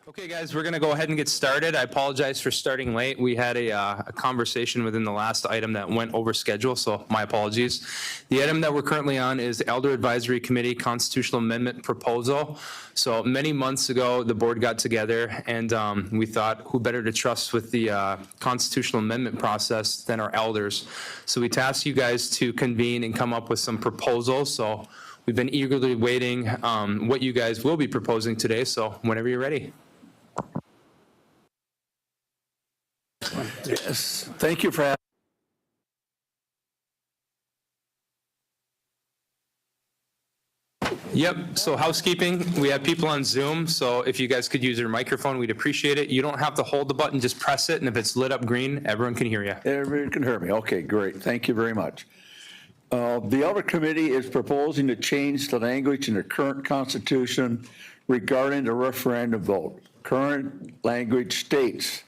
Okay, guys, we're going to go ahead and get started. I apologize for starting late. We had a conversation within the last item that went over schedule, so my apologies. The item that we're currently on is the Elder Advisory Committee Constitutional Amendment Proposal. So many months ago, the board got together and we thought who better to trust with the constitutional amendment process than our elders. So we tasked you guys to convene and come up with some proposals. So we've been eagerly waiting what you guys will be proposing today. So whenever you're ready. Yes, thank you for having. Yep, so housekeeping, we have people on Zoom, so if you guys could use your microphone, we'd appreciate it. You don't have to hold the button, just press it, and if it's lit up green, everyone can hear you. Everyone can hear me. Okay, great. Thank you very much. The Elder Committee is proposing to change the language in the current Constitution regarding the referendum vote. Current language states,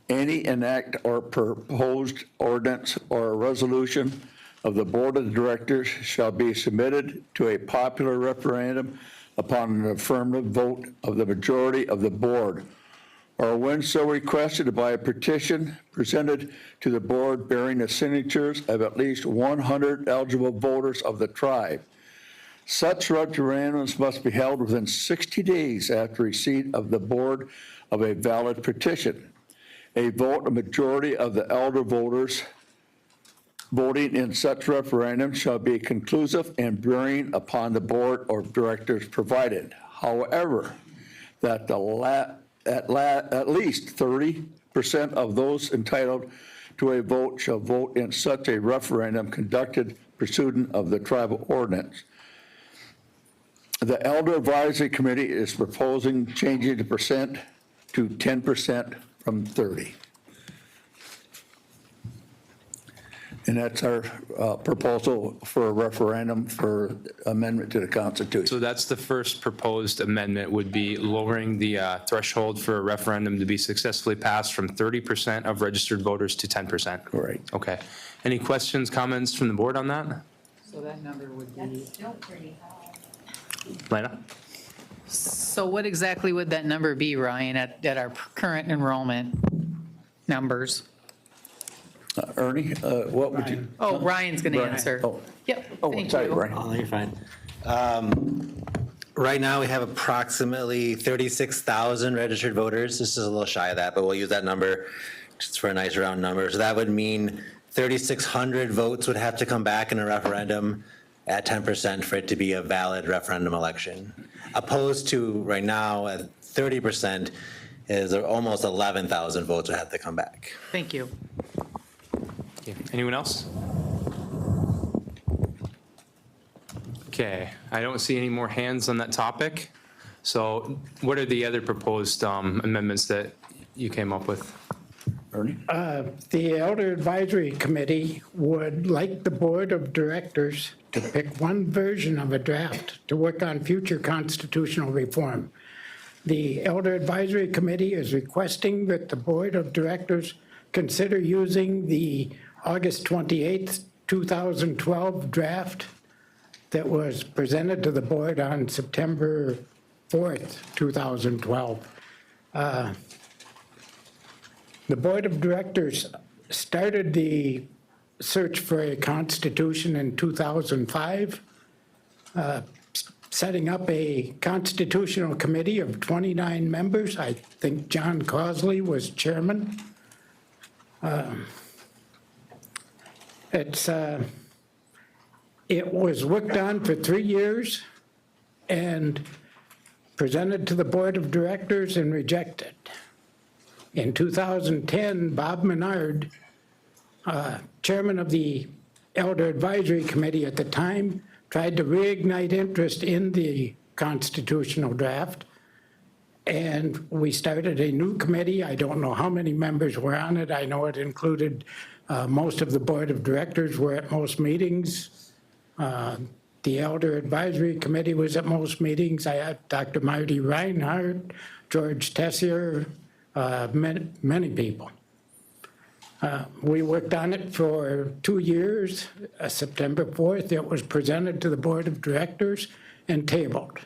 any enact or proposed ordinance or resolution of the Board of Directors shall be submitted to a popular referendum upon an affirmative vote of the majority of the board, or when so requested by a petition presented to the board bearing the signatures of at least 100 eligible voters of the tribe. Such referendums must be held within 60 days after receipt of the board of a valid petition. A vote, a majority of the elder voters voting in such referendum shall be conclusive and bearing upon the board of directors provided. However, that at least 30% of those entitled to a vote shall vote in such a referendum conducted pursuant of the tribal ordinance. The Elder Advisory Committee is proposing changing the percent to 10% from 30. And that's our proposal for a referendum for amendment to the Constitution. So that's the first proposed amendment would be lowering the threshold for a referendum to be successfully passed from 30% of registered voters to 10%. Correct. Okay. Any questions, comments from the board on that? So that number would be. That's still pretty high. Lana? So what exactly would that number be, Ryan, at our current enrollment numbers? Ernie, what would you? Oh, Ryan's going to Ryan. answer. Oh. Yep, Oh, thank sorry, you. Brian. Oh, you're fine. Right now, we have approximately 36,000 registered voters. This is a little shy of that, but we'll use that number just for a nice round number. So that would mean 3,600 votes would have to come back in a referendum at 10% for it to be a valid referendum election. Opposed to right now at 30% is almost 11,000 votes would have to come back. Thank you. Okay. Anyone else? Okay, I don't see any more hands on that topic. So what are the other proposed amendments that you came up with? Ernie? The Elder Advisory Committee would like the Board of Directors to pick one version of a draft to work on future constitutional reform. The Elder Advisory Committee is requesting that the Board of Directors consider using the August 28th, 2012 draft that was presented to the board on September 4th, 2012. The Board of Directors started the search for a constitution in 2005, setting up a constitutional committee of 29 members. I think John Cosley was chairman. It was worked on for 3 years and presented to the Board of Directors and rejected. In 2010, Bob Menard, chairman of the Elder Advisory Committee at the time, tried to reignite interest in the constitutional draft. And we started a new committee. I don't know how many members were on it. I know it included most of the Board of Directors were at most meetings. The Elder Advisory Committee was at most meetings. I had Dr. Marty Reinhardt, George Tessier, many people. We worked on it for 2 years. September 4th, it was presented to the Board of Directors and tabled.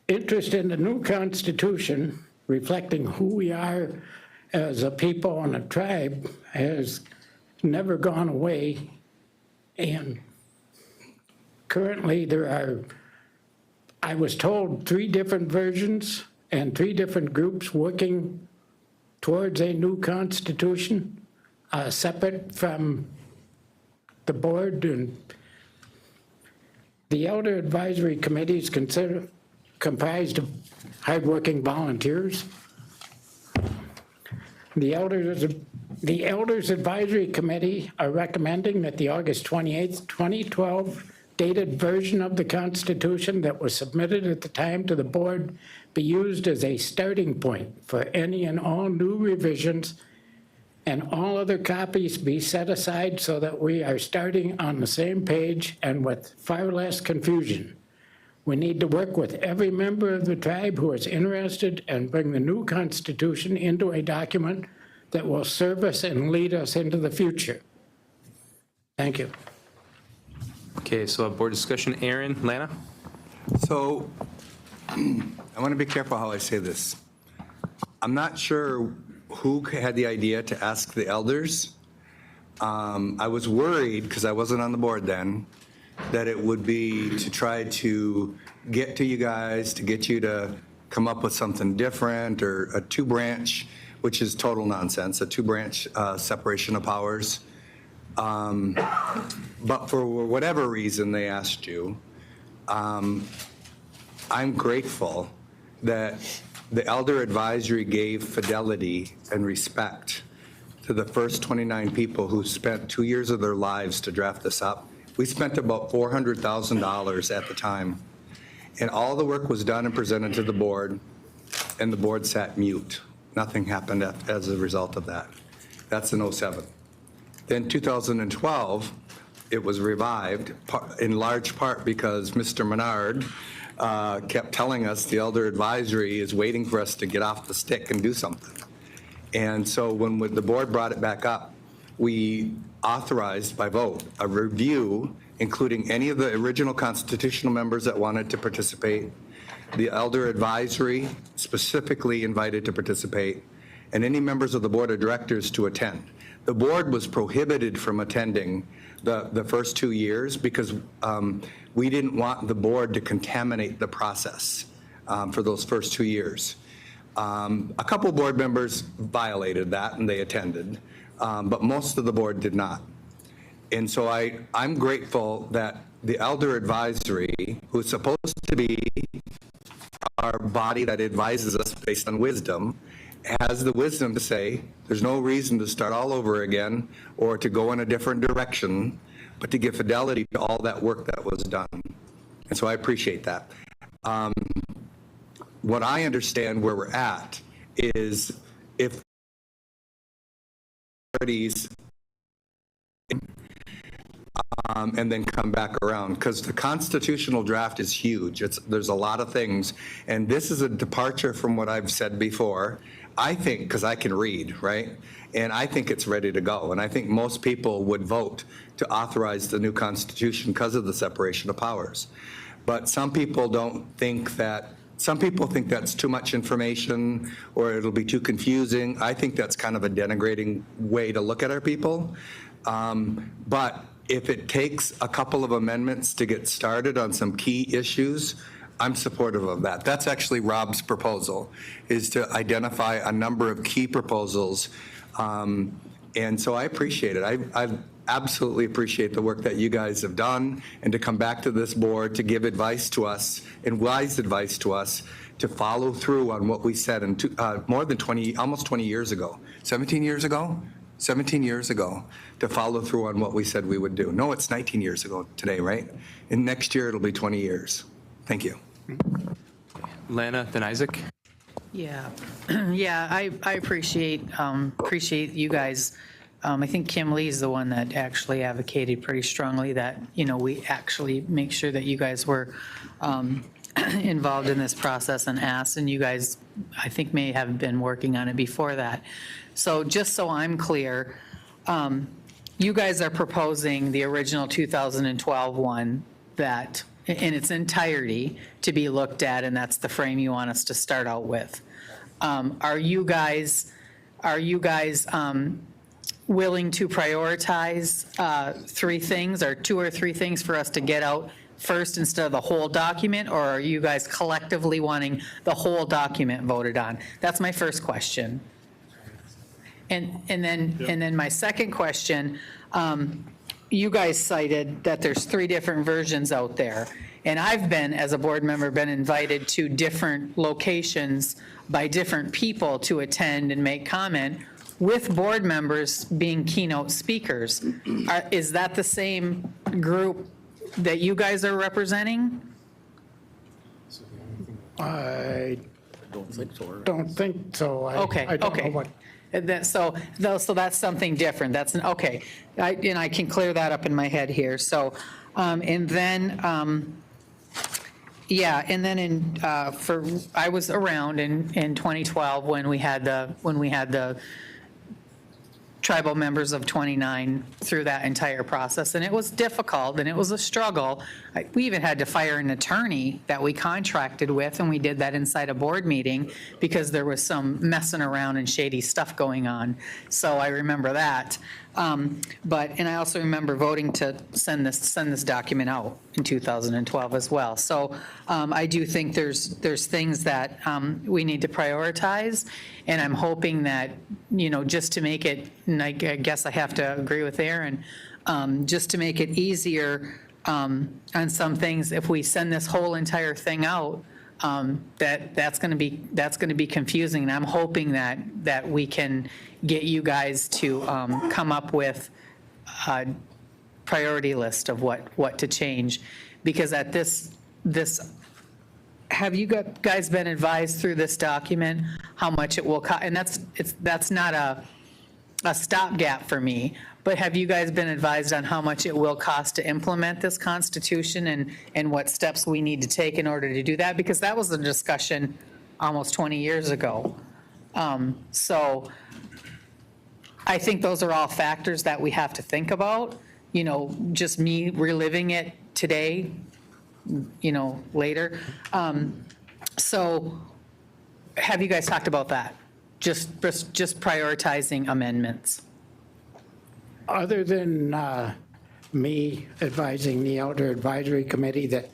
interest in the new constitution, reflecting who we are as a people and a tribe, has never gone away. And currently there are, I was told, 3 different versions and 3 different groups working towards a new constitution, separate from the board. And the Elder Advisory Committee is comprised of hardworking volunteers. The Elders Advisory Committee are recommending that the August 28th, 2012 dated version of the Constitution that was submitted at the time to the board be used as a starting point for any and all new revisions, and all other copies be set aside so that we are starting on the same page and with far less confusion. We need to work with every member of the tribe who is interested and bring the new Constitution into a document that will serve us and lead us into the future. Thank you. Okay, so a board discussion. Aaron, Lana? So I want to be careful how I say this. I'm not sure who had the idea to ask the elders. I was worried, because I wasn't on the board then, that it would be to try to get to you guys, to get you to come up with something different, or a 2-branch, which is total nonsense, a 2-branch separation of powers. But for whatever reason they asked you, I'm grateful that the Elder Advisory gave fidelity and respect to the first 29 people who spent 2 years of their lives to draft this up. We spent about $400,000 at the time, and all the work was done and presented to the board, and the board sat mute. Nothing happened as a result of that. That's in '07. Then 2012, it was revived, in large part because Mr. Menard kept telling us the Elder Advisory is waiting for us to get off the stick and do something. And so when the board brought it back up, we authorized by vote a review, including any of the original constitutional members that wanted to participate, the Elder Advisory specifically invited to participate, and any members of the board of directors to attend. The board was prohibited from attending the first 2 years because we didn't want the board to contaminate the process for those first 2 years. A couple board members violated that and they attended, but most of the board did not. And so I'm grateful that the Elder Advisory, who's supposed to be our body that advises us based on wisdom, has the wisdom to say there's no reason to start all over again or to go in a different direction, but to give fidelity to all that work that was done. And so I appreciate that. What I understand where we're at is if parties and then come back around, because the constitutional draft is huge. There's a lot of things, and this is a departure from what I've said before. I think, because I can read, right? And I think it's ready to go. And I think most people would vote to authorize the new Constitution because of the separation of powers. But some people don't think that, some people think that's too much information or it'll be too confusing. I think that's kind of a denigrating way to look at our people. But if it takes a couple of amendments to get started on some key issues, I'm supportive of that. That's actually Rob's proposal, is to identify a number of key proposals. And so I appreciate it. I absolutely appreciate the work that you guys have done, and to come back to this board to give advice to us, and wise advice to us, to follow through on what we said in more than 20, almost 20 years ago, 17 years ago? 17 years ago, to follow through on what we said we would do. No, it's 19 years ago today, right? And next year it'll be 20 years. Thank you. Lana, then Isaac? Yeah, yeah, I appreciate you guys. I think Kim Lee is the one that actually advocated pretty strongly that, you know, we actually make sure that you guys were involved in this process and asked, and you guys, I think, may have been working on it before that. So just so I'm clear, you guys are proposing the original 2012 one that, in its entirety, to be looked at, and that's the frame you want us to start out with. Are you guys willing to prioritize three things, or two or three things for us to get out first instead of the whole document, or are you guys collectively wanting the whole document voted on? That's my first question. And then my second question, you guys cited that there's three different versions out there. And I've been, as a board member, been invited to different locations by different people to attend and make comment, with board members being keynote speakers. Is that the same group that you guys are representing? I don't think so. Okay, I don't know okay. what. So that's something different. That's, okay. And I can clear that up in my head here. So, and then, I was around in 2012 when we had the tribal members of 29 through that entire process, and it was difficult, and it was a struggle. We even had to fire an attorney that we contracted with, and we did that inside a board meeting because there was some messing around and shady stuff going on. So I remember that. And I also remember voting to send this document out in 2012 as well. So I do think there's things that we need to prioritize, and I'm hoping that, just to make it, and I guess I have to agree with Aaron, just to make it easier on some things, if we send this whole entire thing out, that's going to be confusing, and I'm hoping that we can get you guys to come up with a priority list of what to change, because at this, have you guys been advised through this document how much it will cost? And that's not a stopgap for me, but have you guys been advised on how much it will cost to implement this Constitution, and what steps we need to take in order to do that? Because that was a discussion almost 20 years ago. So I think those are all factors that we have to think about. Just me reliving it today, later. So have you guys talked about that? Just prioritizing amendments? Other than me advising the Elder Advisory Committee that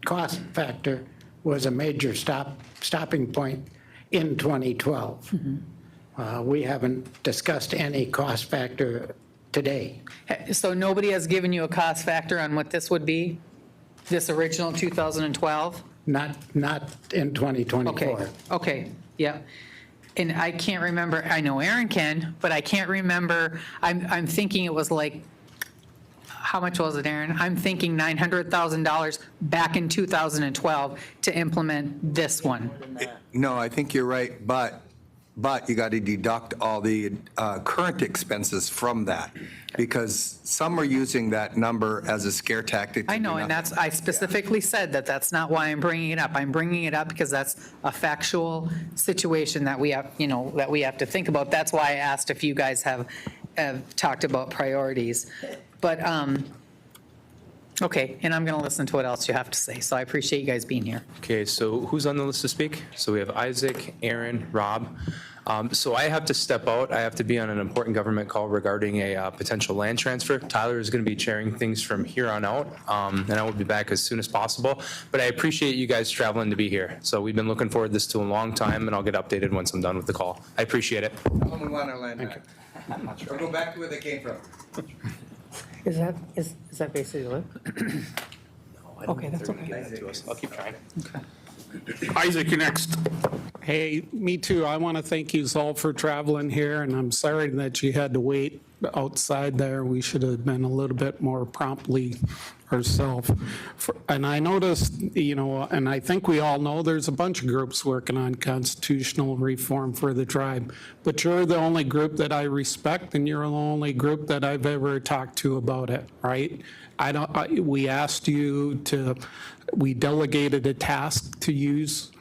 cost factor was a major stopping point in 2012. We haven't discussed any cost factor today. So nobody has given you a cost factor on what this would be? This original 2012? Not in 2024. Okay, yeah. And I can't remember, I know Aaron can, but I can't remember, I'm thinking it was like, how much was it, Aaron? I'm thinking $900,000 back in 2012 to implement this one. No, I think you're right, but you got to deduct all the current expenses from that, because some are using that number as a scare tactic. I know, and I specifically said that that's not why I'm bringing it up. I'm bringing it up because that's a factual situation that we have, that we have to think about. That's why I asked if you guys have talked about priorities. But, okay, and I'm going to listen to what else you have to say, so I appreciate you guys being here. Okay, so who's on the list to speak? So we have Isaac, Aaron, Rob. So I have to step out. I have to be on an important government call regarding a potential land transfer. Tyler is going to be chairing things from here on out, and I will be back as soon as possible. But I appreciate you guys traveling to be here. So we've been looking forward to this to a long time, and I'll get updated once I'm done with the call. I appreciate it. Tell them we want our land back. Or go back to where they came from. Is that basically it? Okay, that's okay. I'll keep trying. Isaac, you're next. Hey, me too. I want to thank you all for traveling here, and I'm sorry that you had to wait outside there. We should have been a little bit more promptly ourselves. And I noticed, and I think we all know there's a bunch of groups working on constitutional reform for the tribe, but you're the only group that I respect, and you're the only group that I've ever talked to about it, right? We asked you we delegated a task to use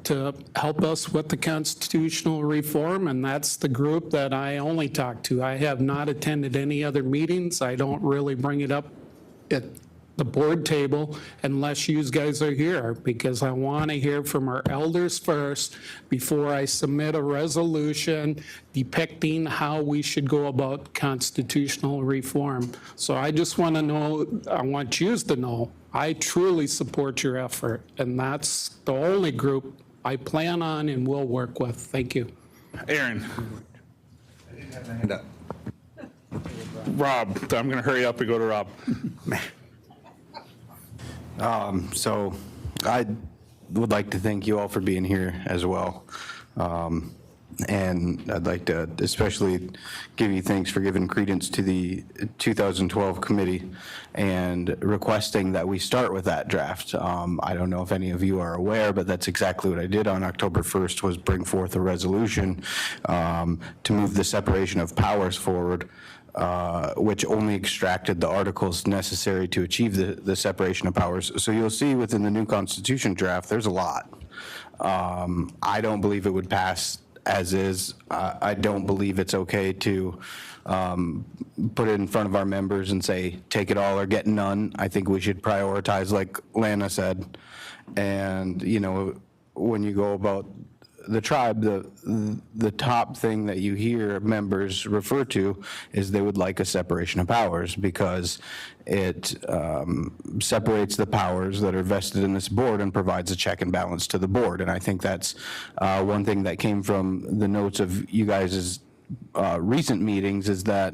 to help us with the constitutional reform, and that's the group that I only talk to. I have not attended any other meetings. I don't really bring it up at the board table unless you guys are here, because I want to hear from our elders first before I submit a resolution depicting how we should go about constitutional reform. So I just want to know, I want you to know, I truly support your effort, and that's the only group I plan on and will work with. Thank you. Aaron. And, Rob, I'm going to hurry up and go to Rob. So I would like to thank you all for being here as well. And I'd like to especially give you thanks for giving credence to the 2012 committee and requesting that we start with that draft. I don't know if any of you are aware, but that's exactly what I did on October 1st, was bring forth a resolution to move the separation of powers forward, which only extracted the articles necessary to achieve the separation of powers. So you'll see within the new Constitution draft, there's a lot. I don't believe it would pass as is. I don't believe it's okay to put it in front of our members and say, take it all or get none. I think we should prioritize, like Lana said. And, you know, when you go about the tribe, the top thing that you hear members refer to is they would like a separation of powers, because it separates the powers that are vested in this board and provides a check and balance to the board. And I think that's one thing that came from the notes of you guys' recent meetings, is that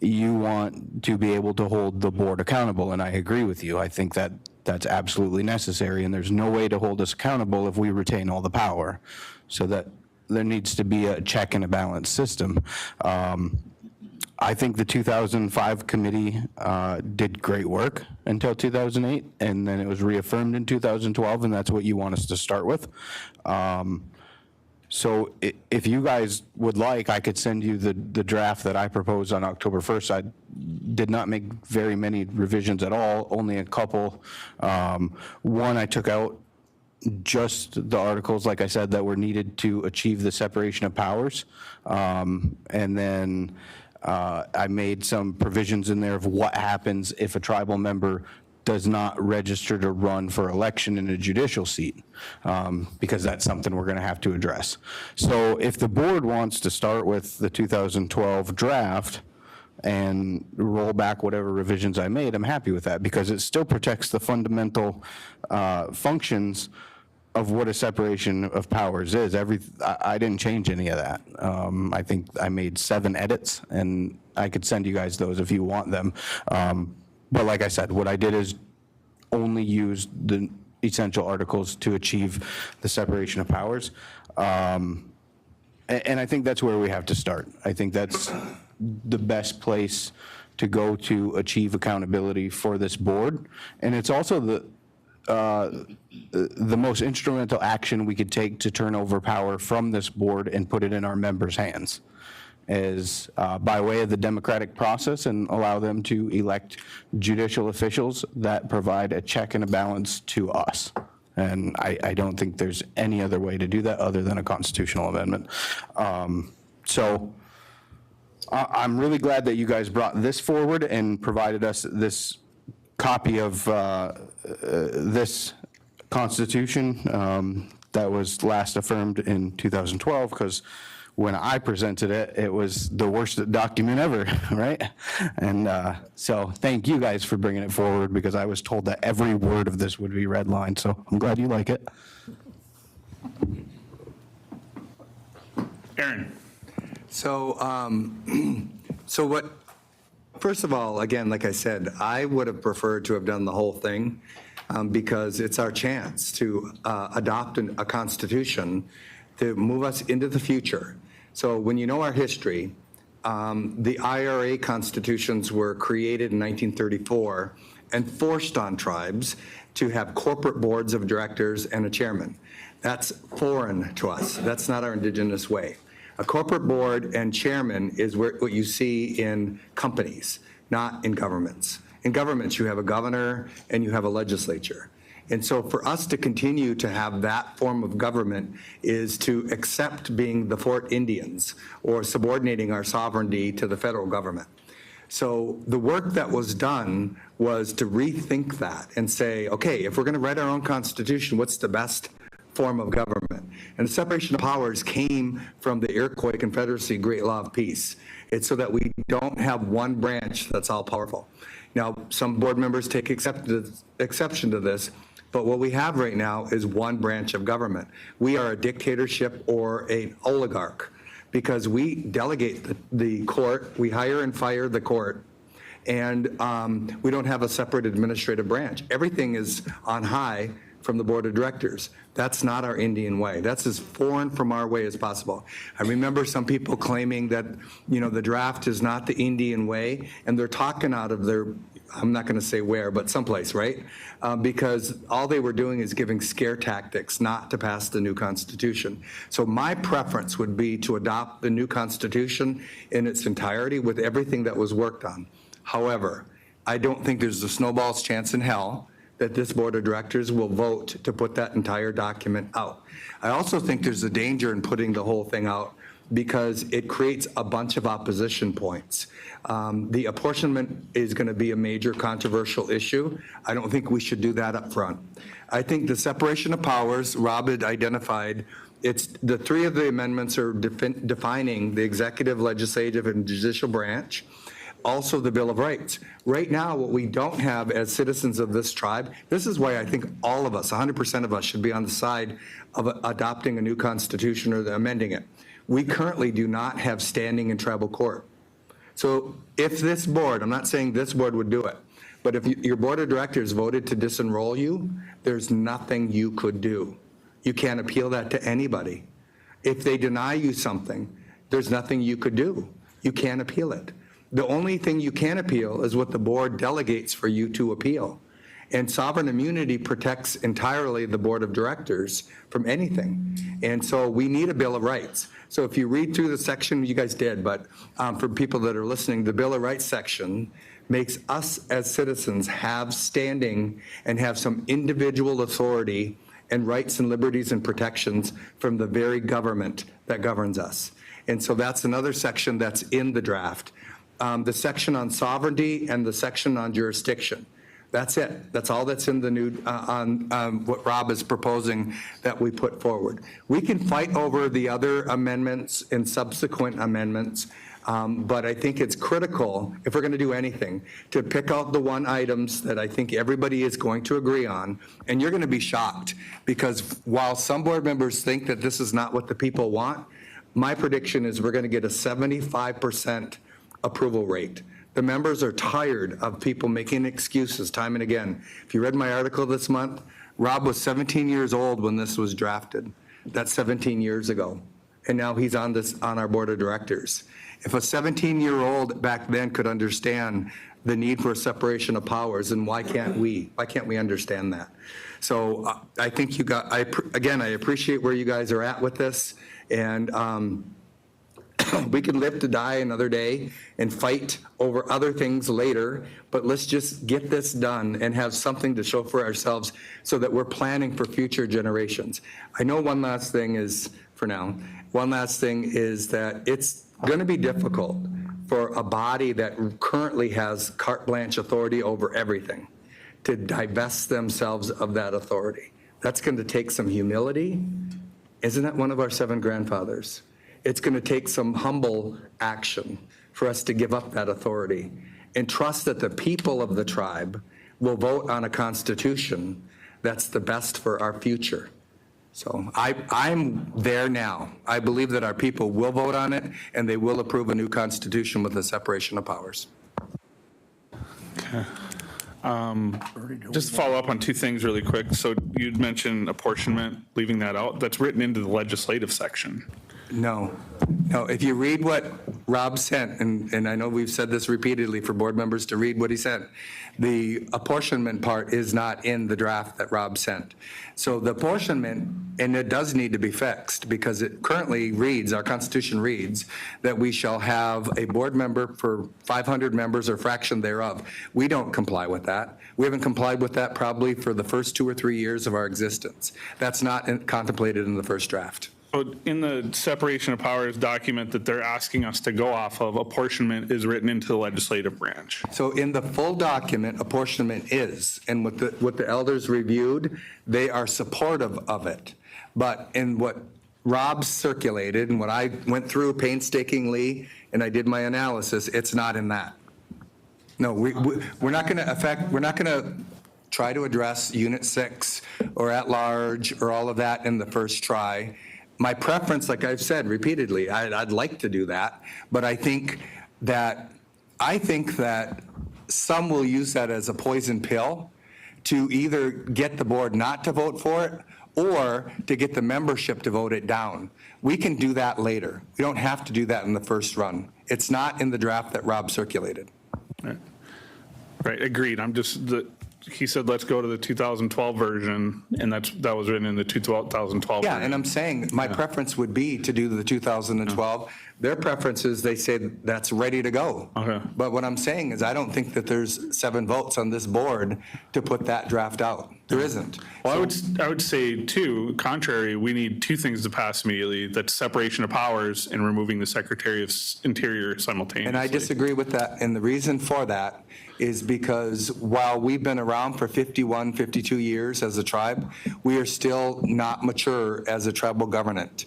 you want to be able to hold the board accountable. And I agree with you. I think that that's absolutely necessary, and there's no way to hold us accountable if we retain all the power. So that there needs to be a check and a balance system. I think the 2005 committee did great work until 2008, and then it was reaffirmed in 2012, and that's what you want us to start with. So if you guys would like, I could send you the draft that I proposed on October 1st. I did not make very many revisions at all, only a couple. One, I took out just the articles, like I said, that were needed to achieve the separation of powers. And then I made some provisions in there of what happens if a tribal member does not register to run for election in a judicial seat, because that's something we're going to have to address. So if the board wants to start with the 2012 draft and roll back whatever revisions I made, I'm happy with that, because it still protects the fundamental functions of what a separation of powers is. I didn't change any of that. I think I made 7 edits, and I could send you guys those if you want them. But like I said, what I did is only use the essential articles to achieve the separation of powers. And I think that's where we have to start. I think that's the best place to go to achieve accountability for this board. And it's also the most instrumental action we could take to turn over power from this board and put it in our members' hands, is by way of the democratic process, and allow them to elect judicial officials that provide a check and a balance to us. And I don't think there's any other way to do that other than a constitutional amendment. So I'm really glad that you guys brought this forward and provided us this copy of this Constitution that was last affirmed in 2012, because when I presented it, it was the worst document ever, right? And so thank you guys for bringing it forward, because I was told that every word of this would be redlined, so I'm glad you like it. Aaron. So, first of all, again, like I said, I would have preferred to have done the whole thing, because it's our chance to adopt a constitution to move us into the future. So when you know our history, the IRA constitutions were created in 1934 and forced on tribes to have corporate boards of directors and a chairman. That's foreign to us. That's not our indigenous way. A corporate board and chairman is what you see in companies, not in governments. In governments, you have a governor and you have a legislature. And so for us to continue to have that form of government is to accept being the Fort Indians or subordinating our sovereignty to the federal government. So the work that was done was to rethink that and say, okay, if we're going to write our own constitution, what's the best form of government? And the separation of powers came from the Iroquois Confederacy Great Law of Peace. It's so that we don't have one branch that's all powerful. Now, some board members take exception to this, but what we have right now is one branch of government. We are a dictatorship or an oligarch because we delegate the court, we hire and fire the court, and we don't have a separate administrative branch. Everything is on high from the board of directors. That's not our Indian way. That's as foreign from our way as possible. I remember some people claiming that, the draft is not the Indian way, and they're talking out of their, I'm not going to say where, but someplace, right? Because all they were doing is giving scare tactics not to pass the new Constitution. So my preference would be to adopt the new Constitution in its entirety with everything that was worked on. However, I don't think there's a snowball's chance in hell that this board of directors will vote to put that entire document out. I also think there's a danger in putting the whole thing out because it creates a bunch of opposition points. The apportionment is going to be a major controversial issue. I don't think we should do that up front. I think the separation of powers, Rob had identified, it's the three of the amendments are defining the executive, legislative, and judicial branch. Also the Bill of Rights. Right now, what we don't have as citizens of this tribe, this is why I think all of us, 100% of us, should be on the side of adopting a new constitution or amending it. We currently do not have standing in tribal court. So if this board, I'm not saying this board would do it, but if your board of directors voted to disenroll you, there's nothing you could do. You can't appeal that to anybody. If they deny you something, there's nothing you could do. You can't appeal it. The only thing you can appeal is what the board delegates for you to appeal. And sovereign immunity protects entirely the board of directors from anything. And so we need a Bill of Rights. So if you read through the section, you guys did, but for people that are listening, the Bill of Rights section makes us as citizens have standing and have some individual authority and rights and liberties and protections from the very government that governs us. And so that's another section that's in the draft. The section on sovereignty and the section on jurisdiction. That's it. That's all that's in the new, on what Rob is proposing that we put forward. We can fight over the other amendments and subsequent amendments, but I think it's critical, if we're going to do anything, to pick out the one items that I think everybody is going to agree on. And you're going to be shocked, because while some board members think that this is not what the people want, my prediction is we're going to get a 75% approval rate. The members are tired of people making excuses time and again. If you read my article this month, Rob was 17 years old when this was drafted. That's 17 years ago. And now he's on our board of directors. If a 17-year-old back then could understand the need for a separation of powers, then why can't we? Why can't we understand that? So I think I appreciate where you guys are at with this. And we can live to die another day and fight over other things later, but let's just get this done and have something to show for ourselves so that we're planning for future generations. I know one last thing is, for now, one last thing is that it's going to be difficult for a body that currently has carte blanche authority over everything to divest themselves of that authority. That's going to take some humility. Isn't that one of our 7 grandfathers? It's going to take some humble action for us to give up that authority and trust that the people of the tribe will vote on a constitution that's the best for our future. So I'm there now. I believe that our people will vote on it and they will approve a new constitution with a separation of powers. Just to follow up on 2 things really quick. So you'd mentioned apportionment, leaving that out. That's written into the legislative section. No. If you read what Rob sent, and I know we've said this repeatedly for board members to read what he sent, the apportionment part is not in the draft that Rob sent. So the apportionment, and it does need to be fixed because it currently reads, our Constitution reads, that we shall have a board member for 500 members or fraction thereof. We don't comply with that. We haven't complied with that probably for the first 2 or 3 years of our existence. That's not contemplated in the first draft. But in the separation of powers document that they're asking us to go off of, apportionment is written into the legislative branch. So in the full document, apportionment is, and what the elders reviewed, they are supportive of it. But in what Rob circulated and what I went through painstakingly, and I did my analysis, it's not in that. No, we're not going to affect, we're not going to try to address Unit 6 or at-large or all of that in the first try. My preference, like I've said repeatedly, I'd like to do that, but I think that some will use that as a poison pill to either get the board not to vote for it or to get the membership to vote it down. We can do that later. We don't have to do that in the first run. It's not in the draft that Rob circulated. Right, agreed. He said, let's go to the 2012 version, and that was written in the 2012 Yeah, version. and I'm saying my preference would be to do the 2012. Their preference is they say that's ready to go. Okay. But what I'm saying is I don't think that there's 7 votes on this board to put that draft out. There isn't. Well, I would say too, contrary, we need 2 things to pass immediately. That's separation of powers and removing the Secretary of Interior simultaneously. And I disagree with that. And the reason for that is because while we've been around for 51, 52 years as a tribe, we are still not mature as a tribal government.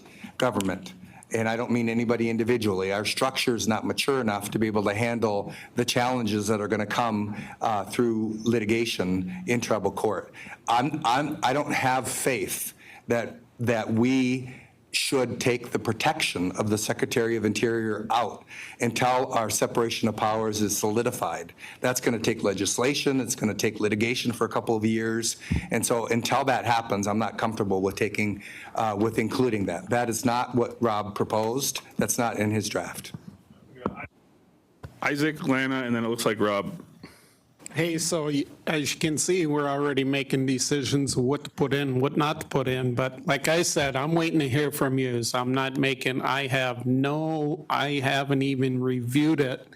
And I don't mean anybody individually. Our structure is not mature enough to be able to handle the challenges that are going to come through litigation in tribal court. I don't have faith that we should take the protection of the Secretary of Interior out until our separation of powers is solidified. That's going to take legislation. It's going to take litigation for a couple of years. And so until that happens, I'm not comfortable with including that. That is not what Rob proposed. That's not in his draft. Isaac, Lana, and then it looks like Rob. Hey, so as you can see, we're already making decisions of what to put in, what not to put in. But like I said, I'm waiting to hear from you. So I haven't even reviewed it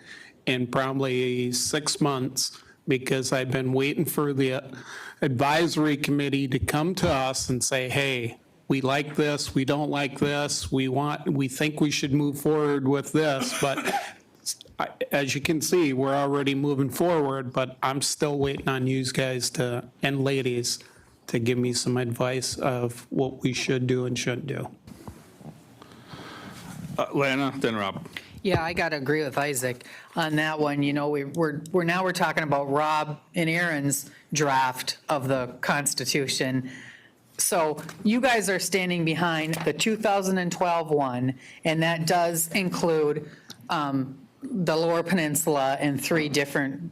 in probably 6 months because I've been waiting for the advisory committee to come to us and say, hey, we like this, we don't like this, we think we should move forward with this. But as you can see, we're already moving forward, but I'm still waiting on you guys and ladies to give me some advice of what we should do and shouldn't do. Lana, then Rob. Yeah, I got to agree with Isaac on that one. You know, we're talking about Rob and Aaron's draft of the Constitution. So you guys are standing behind the 2012 one, and that does include the Lower Peninsula and 3 different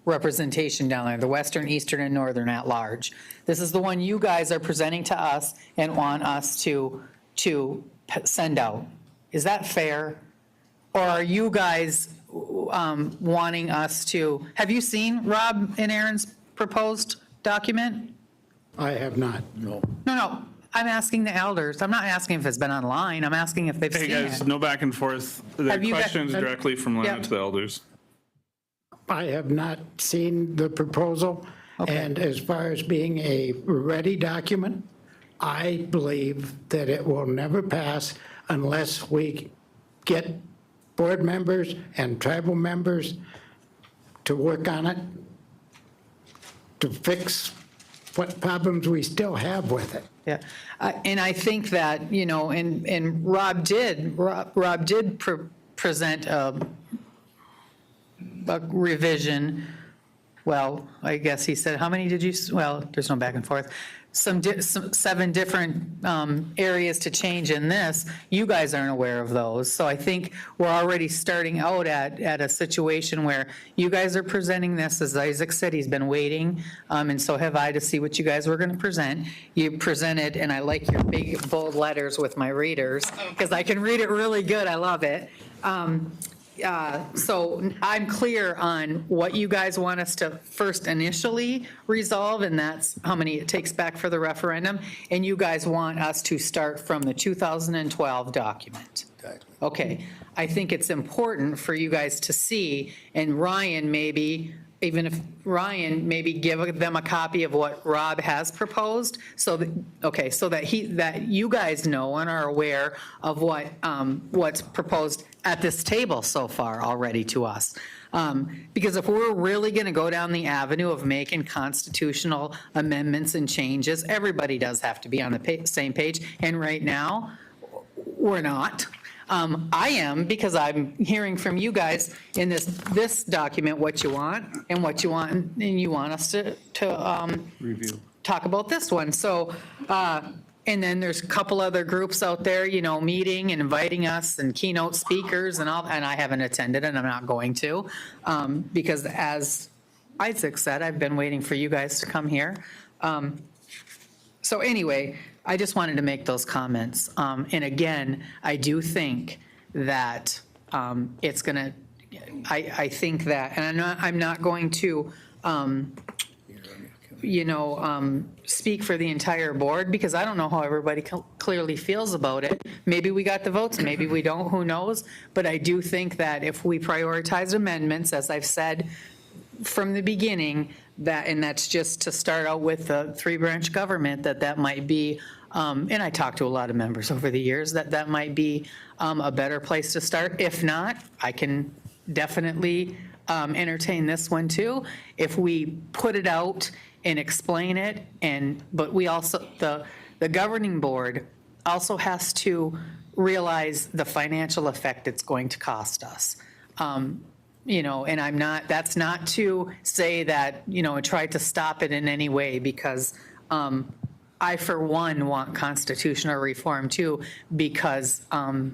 representation down there, the Western, Eastern, and Northern at large. This is the one you guys are presenting to us and want us to send out. Is that fair? Or are you guys wanting us to, have you seen Rob and Aaron's proposed document? I have not. No, I'm asking the elders. I'm not asking if it's been online. I'm asking if they've Hey, seen guys, it. no back and forth. The Have you guys- questions directly from Lana Yep. to the elders. I have not seen the proposal. And as far as being a ready document, I believe that it will never pass unless we get board members and tribal members to work on it, to fix what problems we still have with it. Yeah, and I think that, you know, and Rob did present a revision. Well, I guess he said, how many did you, well, there's no back and forth. Some 7 different areas to change in this. You guys aren't aware of those. So I think we're already starting out at a situation where you guys are presenting this, as Isaac said, he's been waiting, and so have I, to see what you guys were going to present. You presented, and I like your big bold letters with my readers, because I can read it really good. I love it. So I'm clear on what you guys want us to first initially resolve, and that's how many it takes back for the referendum. And you guys want us to start from the 2012 document. Okay, I think it's important for you guys to see, and Ryan maybe even if Ryan, maybe give them a copy of what Rob has proposed, so that, okay, so that that you guys know and are aware of what's proposed at this table so far already to us. Because if we're really going to go down the avenue of making constitutional amendments and changes, everybody does have to be on the same page, and right now, we're not. I am, because I'm hearing from you guys in this document what you want, and what you want, and you want us to Review. talk about this one. So, and then there's a couple other groups out there, meeting and inviting us, and keynote speakers and all, and I haven't attended, and I'm not going to, because as Isaac said, I've been waiting for you guys to come here. So anyway, I just wanted to make those comments. And again, I do think that it's going to, I think that, and I'm not going to, speak for the entire board, because I don't know how everybody clearly feels about it. Maybe we got the votes, maybe we don't, who knows? But I do think that if we prioritize amendments, as I've said from the beginning, and that's just to start out with the three-branch government, that might be, and I talked to a lot of members over the years, that might be a better place to start. If not, I can definitely entertain this one too. If we put it out and explain it, but we also, the governing board also has to realize the financial effect it's going to cost us. And that's not to say that, try to stop it in any way, because I, for one, want constitutional reform too, because I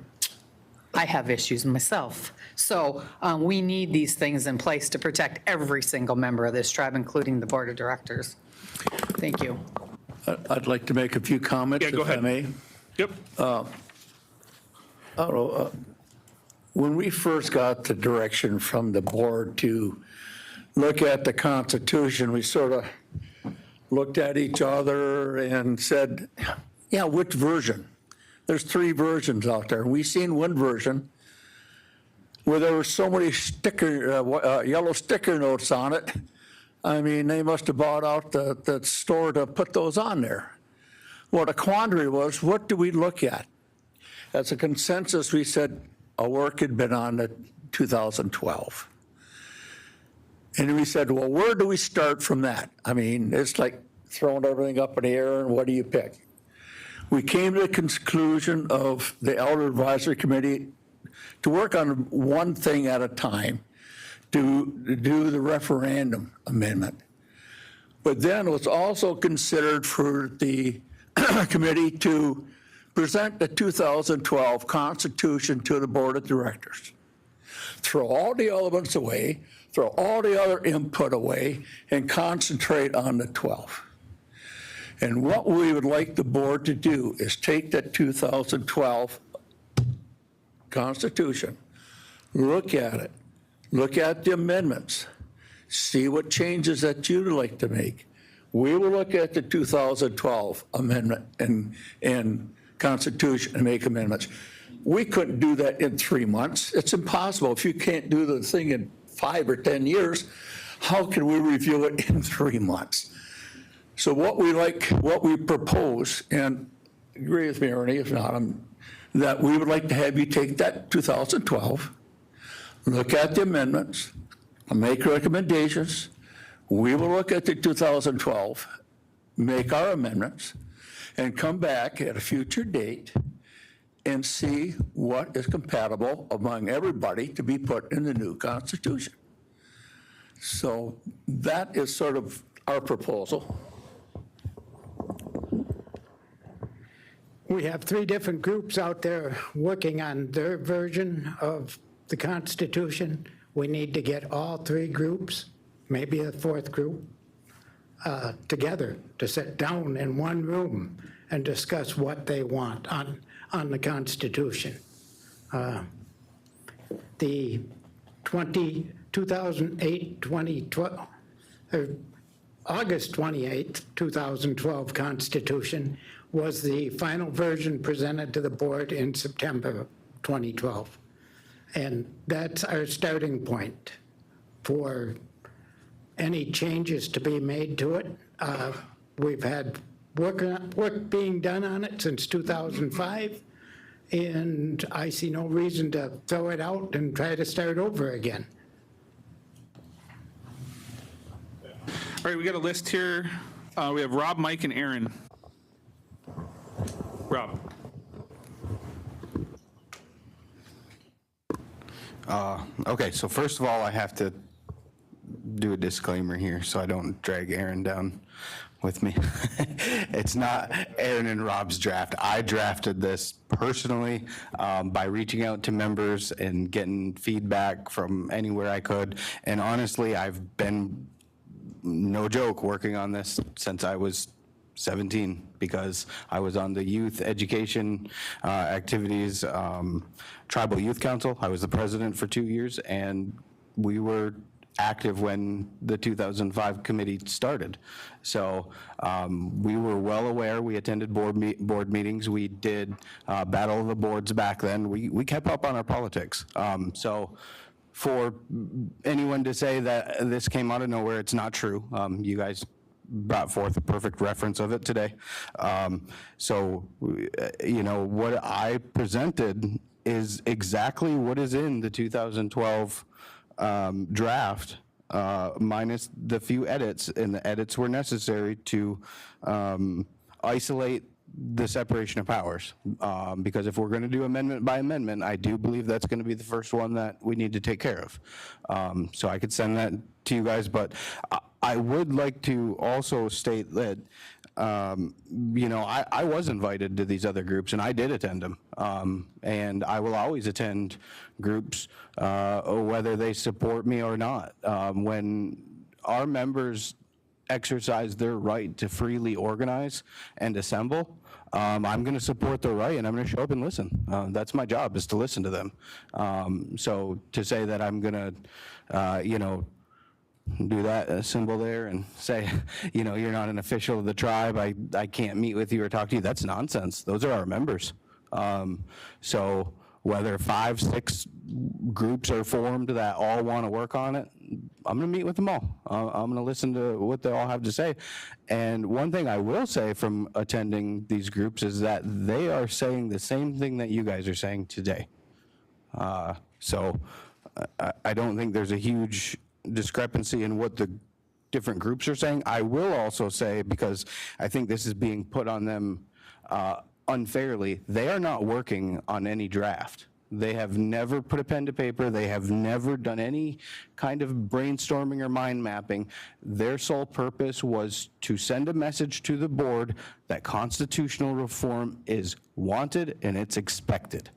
have issues myself. So we need these things in place to protect every single member of this tribe, including the board of directors. Thank you. I'd like to make a few comments, Yeah, go if I ahead. may. Yep. I don't know, when we first got the direction from the board to look at the Constitution, we sort of looked at each other and said, yeah, which version? There's 3 versions out there. We seen one version where there were so many yellow sticker notes on it. I mean, they must have bought out the store to put those on there. Well, the quandary was, what do we look at? As a consensus, we said a work had been on in 2012. And we said, well, where do we start from that? I mean, it's like throwing everything up in the air, and what do you pick? We came to the conclusion of the Elder Advisory Committee to work on one thing at a time, to do the referendum amendment. But then it was also considered for the committee to present the 2012 Constitution to the Board of Directors. Throw all the elements away, throw all the other input away, and concentrate on the 12. And what we would like the board to do is take that 2012 Constitution, look at it, look at the amendments, see what changes that you'd like to make. We will look at the 2012 amendment and Constitution and make amendments. We couldn't do that in 3 months. It's impossible. If you can't do the thing in 5 or 10 years, how can we review it in 3 months? So what we propose, and agree with me, Ernie, if not, that we would like to have you take that 2012, look at the amendments, make recommendations. We will look at the 2012, make our amendments, and come back at a future date and see what is compatible among everybody to be put in the new Constitution. So that is sort of our proposal. We have 3 different groups out there working on their version of the Constitution. We need to get all 3 groups, maybe a 4th group, together to sit down in one room and discuss what they want on the Constitution. The 2008-2012, August 28th, 2012 Constitution was the final version presented to the board in September 2012. And that's our starting point for any changes to be made to it. We've had work being done on it since 2005, and I see no reason to throw it out and try to start over again. All right, we got a list here. We have Rob, Mike, and Aaron. Rob. Okay, so first of all, I have to do a disclaimer here so I don't drag Aaron down with me. It's not Aaron and Rob's draft. I drafted this personally by reaching out to members and getting feedback from anywhere I could. And honestly, I've been, no joke, working on this since I was 17 because I was on the youth education activities, Tribal Youth Council. I was the president for 2 years, and we were active when the 2005 committee started. So we were well aware. We attended board meetings. We did Battle of the Boards back then. We kept up on our politics. So for anyone to say that this came out of nowhere, it's not true. You guys brought forth a perfect reference of it today. So, you know, what I presented is exactly what is in the 2012 draft, minus the few edits, and the edits were necessary to isolate the separation of powers. Because if we're going to do amendment by amendment, I do believe that's going to be the first one that we need to take care of. So I could send that to you guys, but I would like to also state that, you know, I was invited to these other groups, and I did attend them. And I will always attend groups, whether they support me or not. When our members exercise their right to freely organize and assemble, I'm going to support their right, and I'm going to show up and listen. That's my job, is to listen to them. So to say that I'm going to, you know, do that symbol there and say, you know, you're not an official of the tribe, I can't meet with you or talk to you, that's nonsense. Those are our members. So whether 5, 6 groups are formed that all want to work on it, I'm going to meet with them all. I'm going to listen to what they all have to say. And one thing I will say from attending these groups is that they are saying the same thing that you guys are saying today. So I don't think there's a huge discrepancy in what the different groups are saying. I will also say, because I think this is being put on them unfairly, they are not working on any draft. They have never put a pen to paper. They have never done any kind of brainstorming or mind mapping. Their sole purpose was to send a message to the board that constitutional reform is wanted and it's expected.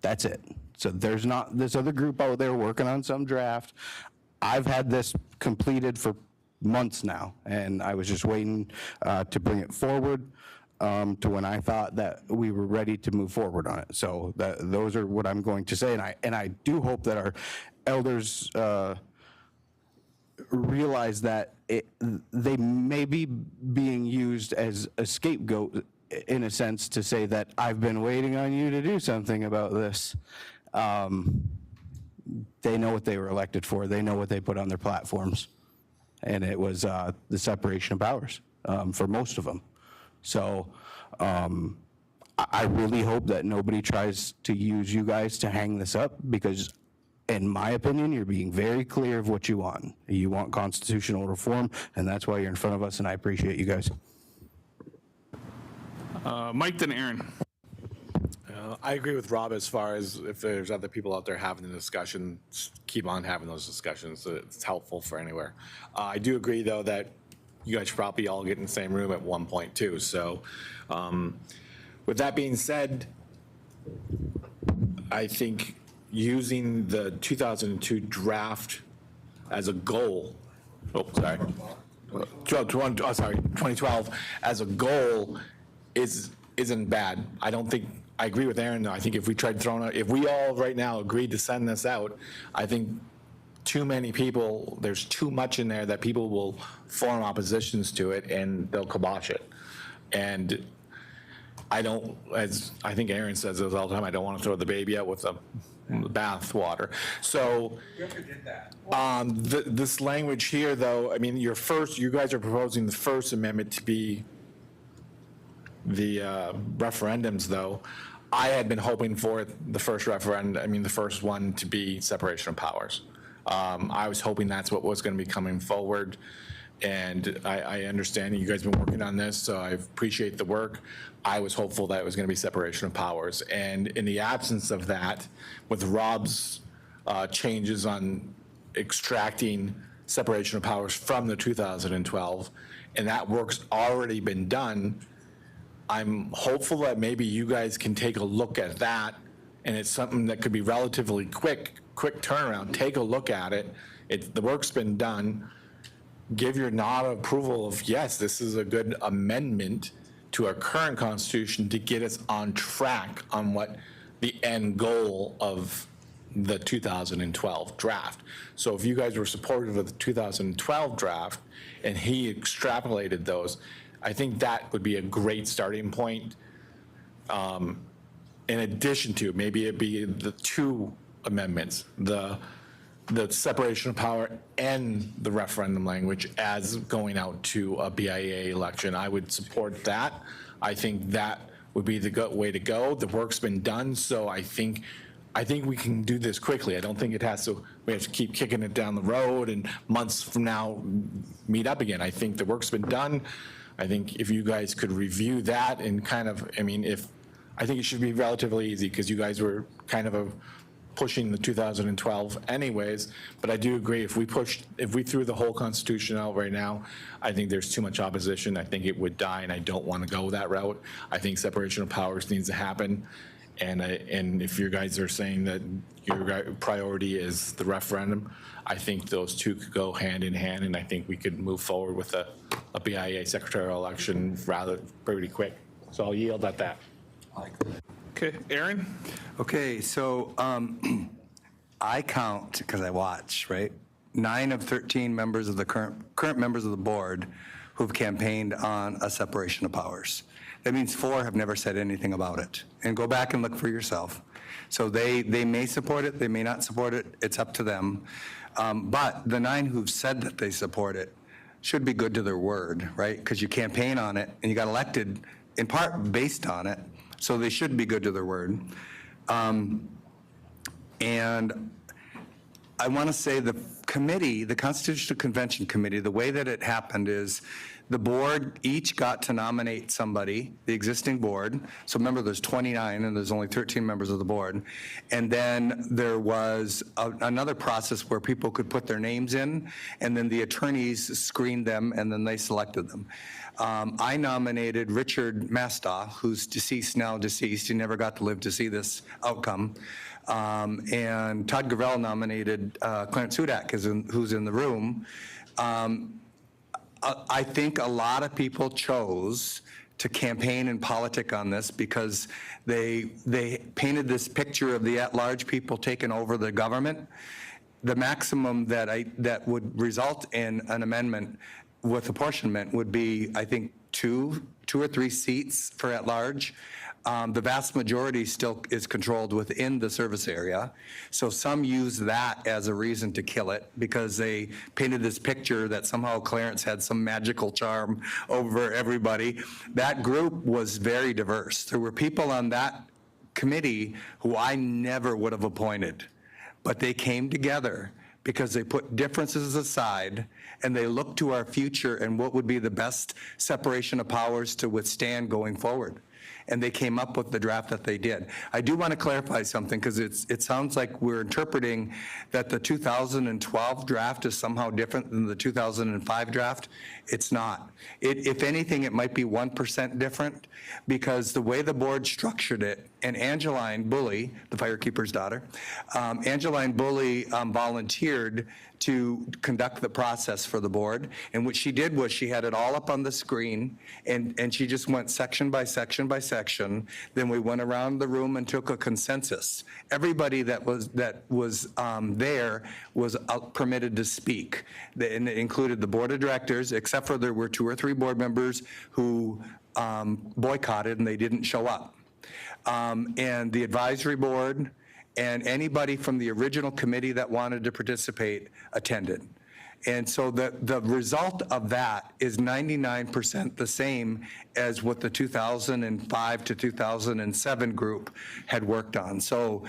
That's it. So there's not this other group out there working on some draft. I've had this completed for months now, and I was just waiting to bring it forward to when I thought that we were ready to move forward on it. So those are what I'm going to say, and I do hope that our elders realize that they may be being used as a scapegoat in a sense to say that I've been waiting on you to do something about this. They know what they were elected for. They know what they put on their platforms. And it was the separation of powers for most of them. So I really hope that nobody tries to use you guys to hang this up, because in my opinion, you're being very clear of what you want. You want constitutional reform, and that's why you're in front of us, and I appreciate you guys. Mike, then Aaron. I agree with Rob as far as if there's other people out there having the discussion, keep on having those discussions. It's helpful for anywhere. I do agree, though, that you guys should probably all get in the same room at one point, too. So with that being said, I think using the 2002 draft as a goal, 2012 as a goal isn't bad. I don't think, I agree with Aaron, though. I think if we tried throwing out, if we all right now agreed to send this out, I think too many people, there's too much in there that people will form oppositions to it and they'll kibosh it. And I don't, as I think Aaron says this all the time, I don't want to throw the baby out with the bath water. So this language here, though, I mean, you guys are proposing the First Amendment to be the referendums, though. I had been hoping for the first the first one to be separation of powers. I was hoping that's what was going to be coming forward. And I understand you guys have been working on this, so I appreciate the work. I was hopeful that it was going to be separation of powers. And in the absence of that, with Rob's changes on extracting separation of powers from the 2012, and that work's already been done, I'm hopeful that maybe you guys can take a look at that, and it's something that could be relatively quick turnaround. Take a look at it. The work's been done. Give your nod of approval of, yes, this is a good amendment to our current constitution to get us on track on what the end goal of the 2012 draft. So if you guys were supportive of the 2012 draft and he extrapolated those, I think that would be a great starting point. In addition to, maybe it'd be the two amendments, the separation of power and the referendum language as going out to a BIA election. I would support that. I think that would be the way to go. The work's been done, so I think we can do this quickly. I don't think we have to keep kicking it down the road and months from now meet up again. I think the work's been done. I think if you guys could review that and kind of, I think it should be relatively easy because you guys were kind of pushing the 2012 anyways, but I do agree if we threw the whole Constitution out right now, I think there's too much opposition. I think it would die, and I don't want to go that route. I think separation of powers needs to happen, and if you guys are saying that your priority is the referendum, I think those two could go hand in hand, and I think we could move forward with a BIA secretarial election pretty quick. So I'll yield at that. Okay, Aaron? Okay, so I count, because I watch, right? 9 of 13 members of the current members of the board who've campaigned on a separation of powers. That means 4 have never said anything about it. And go back and look for yourself. So they may support it, they may not support it, it's up to them. But the 9 who've said that they support it should be good to their word, right? Because you campaign on it and you got elected in part based on it. So they should be good to their word. And I want to say the committee, the Constitutional Convention Committee, the way that it happened is the board each got to nominate somebody, the existing board. So remember, there's 29 and there's only 13 members of the board. And then there was another process where people could put their names in, and then the attorneys screened them, and then they selected them. I nominated Richard Mastoff, who's now deceased. He never got to live to see this outcome. And Todd Gravel nominated Clarence Hudak, who's in the room. I think a lot of people chose to campaign and politic on this because they painted this picture of the at-large people taking over the government. The maximum that would result in an amendment with apportionment would be, I think, two or three seats for at-large. The vast majority still is controlled within the service area. So some use that as a reason to kill it because they painted this picture that somehow Clarence had some magical charm over everybody. That group was very diverse. There were people on that committee who I never would have appointed, but they came together because they put differences aside and they looked to our future and what would be the best separation of powers to withstand going forward. And they came up with the draft that they did. I do want to clarify something because it sounds like we're interpreting that the 2012 draft is somehow different than the 2005 draft. It's not. If anything, it might be 1% different because the way the board structured it, and Angeline Bully, the firekeeper's daughter, Angeline Bully volunteered to conduct the process for the board. And what she did was she had it all up on the screen and she just went section by section by section. Then we went around the room and took a consensus. Everybody that was there was permitted to speak. And it included the board of directors, except for there were 2 or 3 board members who boycotted and they didn't show up. And the advisory board and anybody from the original committee that wanted to participate attended. And so the result of that is 99% the same as what the 2005 to 2007 group had worked on. So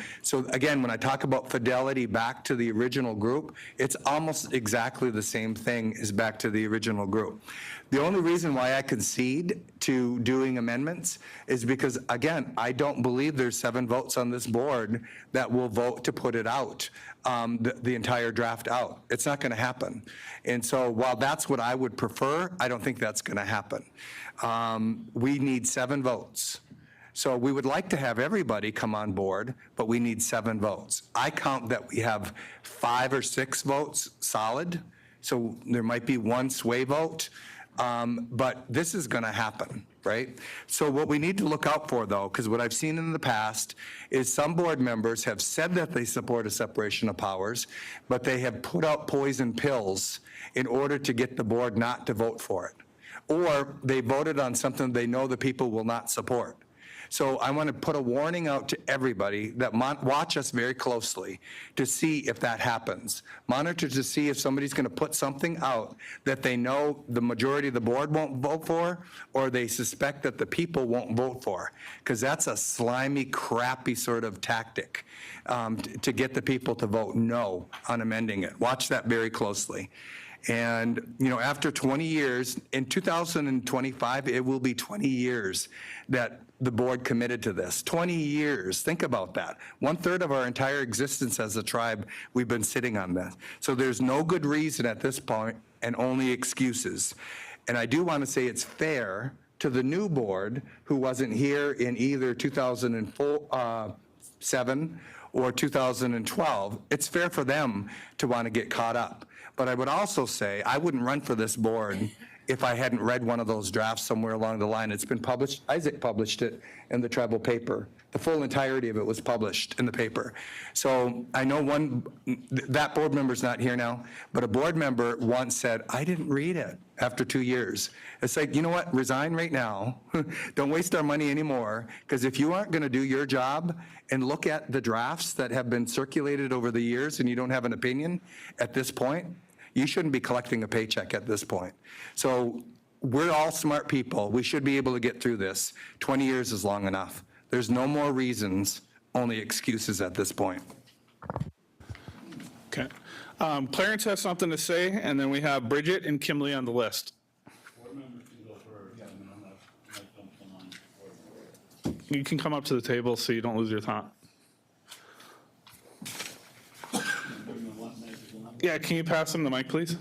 again, when I talk about fidelity back to the original group, it's almost exactly the same thing as back to the original group. The only reason why I concede to doing amendments is because, again, I don't believe there's 7 votes on this board that will vote to put it out, the entire draft out. It's not going to happen. And so while that's what I would prefer, I don't think that's going to happen. We need 7 votes. So we would like to have everybody come on board, but we need 7 votes. I count that we have 5 or 6 votes solid, so there might be 1 sway vote. But this is going to happen, right? So what we need to look out for, though, because what I've seen in the past is some board members have said that they support a separation of powers, but they have put out poison pills in order to get the board not to vote for it. Or they voted on something they know the people will not support. So I want to put a warning out to everybody that watch us very closely to see if that happens. Monitor to see if somebody's going to put something out that they know the majority of the board won't vote for, or they suspect that the people won't vote for, because that's a slimy, crappy sort of tactic to get the people to vote no on amending it. Watch that very closely. And, you know, after 20 years, in 2025, it will be 20 years that the board committed to this. 20 years, think about that. 1/3 of our entire existence as a tribe, we've been sitting on this. So there's no good reason at this point and only excuses. And I do want to say it's fair to the new board who wasn't here in either 2007 or 2012. It's fair for them to want to get caught up. But I would also say I wouldn't run for this board if I hadn't read one of those drafts somewhere along the line. It's been published. Isaac published it in the tribal paper. The full entirety of it was published in the paper. So I know that board member's not here now, but a board member once said, I didn't read it after 2 years. It's like, you know what, resign right now. Don't waste our money anymore, because if you aren't going to do your job and look at the drafts that have been circulated over the years and you don't have an opinion at this point, you shouldn't be collecting a paycheck at this point. So we're all smart people. We should be able to get through this. 20 years is long enough. There's no more reasons, only excuses at this point. Okay. Clarence has something to say, and then we have Bridget and Kimley on the list. You can come up to the table so you don't lose your thought. Yeah, can you pass him the mic, please?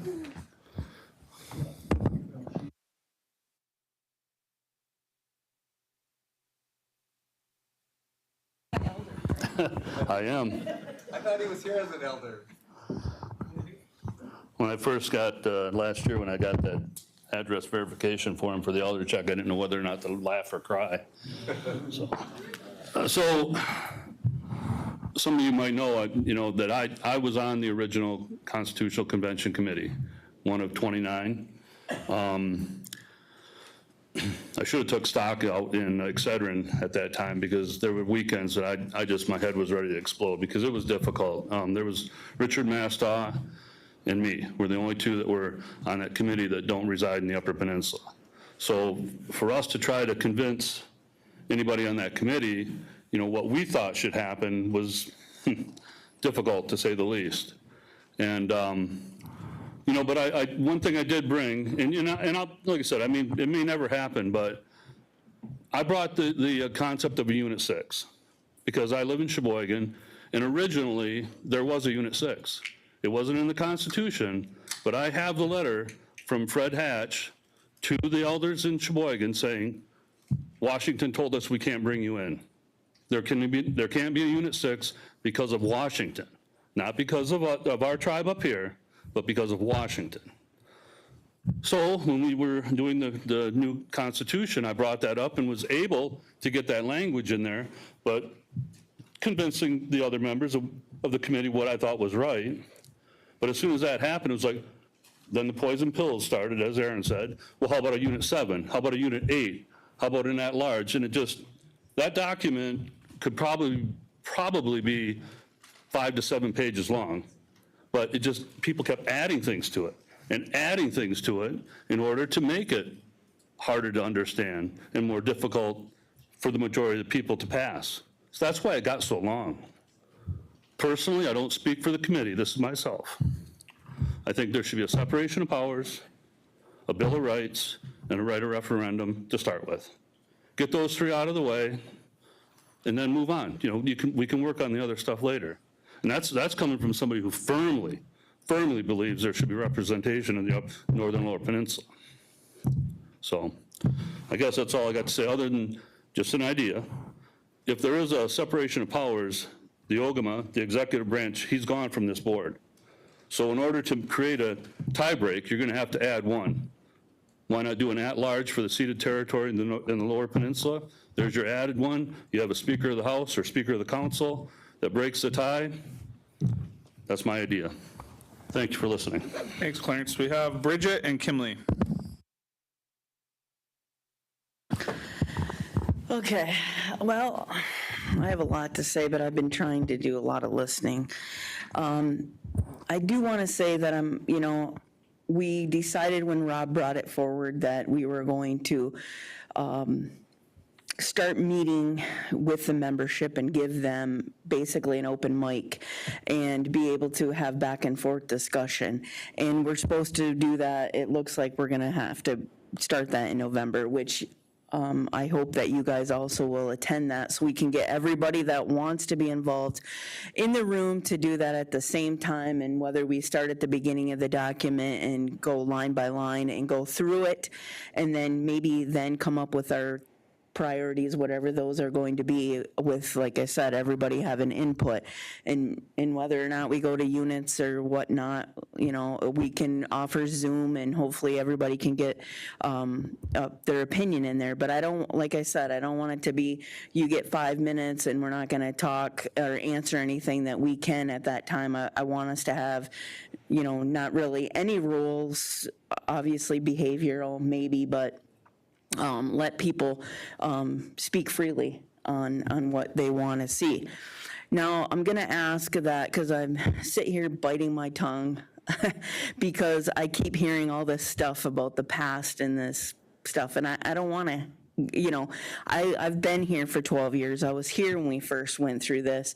I am. I thought he was here as an elder. When I first got, last year, when I got that address verification form for the elder check, I didn't know whether or not to laugh or cry. So some of you might know, that I was on the original Constitutional Convention Committee, one of 29. I should have took stock out in Excedrin at that time, because there were weekends that my head was ready to explode, because it was difficult. There was Richard Mastaw and me. We're the only 2 that were on that committee that don't reside in the Upper Peninsula. So for us to try to convince anybody on that committee, what we thought should happen was difficult, to say the least. And, but one thing I did bring, and like I said, it may never happen, but I brought the concept of a Unit 6, because I live in Sheboygan, and originally there was a Unit 6. It wasn't in the Constitution, but I have the letter from Fred Hatch to the elders in Sheboygan saying, Washington told us we can't bring you in. There can't be a Unit 6 because of Washington, not because of our tribe up here, but because of Washington. So when we were doing the new Constitution, I brought that up and was able to get that language in there, but convincing the other members of the committee what I thought was right. But as soon as that happened, it was like, then the poison pills started, as Aaron said. Well, how about a Unit 7? How about a Unit 8? How about an at-large? And that document could probably be 5 to 7 pages long, but it just, people kept adding things to it and adding things to it in order to make it harder to understand and more difficult for the majority of the people to pass. So that's why it got so long. Personally, I don't speak for the committee, this is myself. I think there should be a separation of powers, a Bill of Rights, and a right of referendum to start with. Get those three out of the way, and then move on. You know, we can work on the other stuff later. And that's coming from somebody who firmly believes there should be representation in the northern Lower Peninsula. So I guess that's all I got to say, other than just an idea. If there is a separation of powers, the OGMA, the executive branch, he's gone from this board. So in order to create a tie break, you're going to have to add one. Why not do an at-large for the ceded territory in the Lower Peninsula? There's your added one. You have a Speaker of the House or Speaker of the Council that breaks the tie. That's my idea. Thank you for listening. Thanks, Clarence. We have Bridget and Kimley. Okay, well, I have a lot to say, but I've been trying to do a lot of listening. I do want to say that we decided when Rob brought it forward that we were going to start meeting with the membership and give them basically an open mic and be able to have back and forth discussion. And we're supposed to do that. It looks like we're going to have to start that in November, which I hope that you guys also will attend that so we can get everybody that wants to be involved in the room to do that at the same time. And whether we start at the beginning of the document and go line by line and go through it, and then maybe then come up with our priorities, whatever those are going to be, with, like I said, everybody having input, and whether or not we go to units or whatnot, we can offer Zoom, and hopefully everybody can get their opinion in there. But I don't, like I said, I don't want it to be you get 5 minutes and we're not going to talk or answer anything that we can at that time. I want us to have, not really any rules, obviously behavioral maybe, but let people speak freely on what they want to see. Now, I'm going to ask that, because I'm sitting here biting my tongue because I keep hearing all this stuff about the past and this stuff, and I don't want to, I've been here for 12 years. I was here when we first went through this.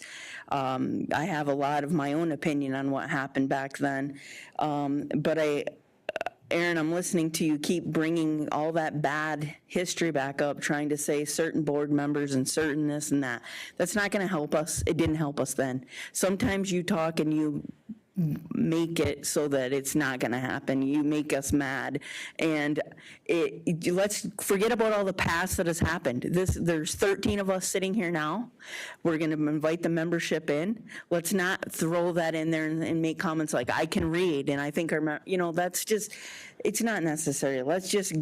I have a lot of my own opinion on what happened back then, but Aaron, I'm listening to you keep bringing all that bad history back up, trying to say certain board members and certain this and that. That's not going to help us. It didn't help us then. Sometimes you talk and you make it so that it's not going to happen. You make us mad, and let's forget about all the past that has happened. There's 13 of us sitting here now. We're going to invite the membership in. Let's not throw that in there and make comments like I can read and I think that's just, it's not necessary. Let's just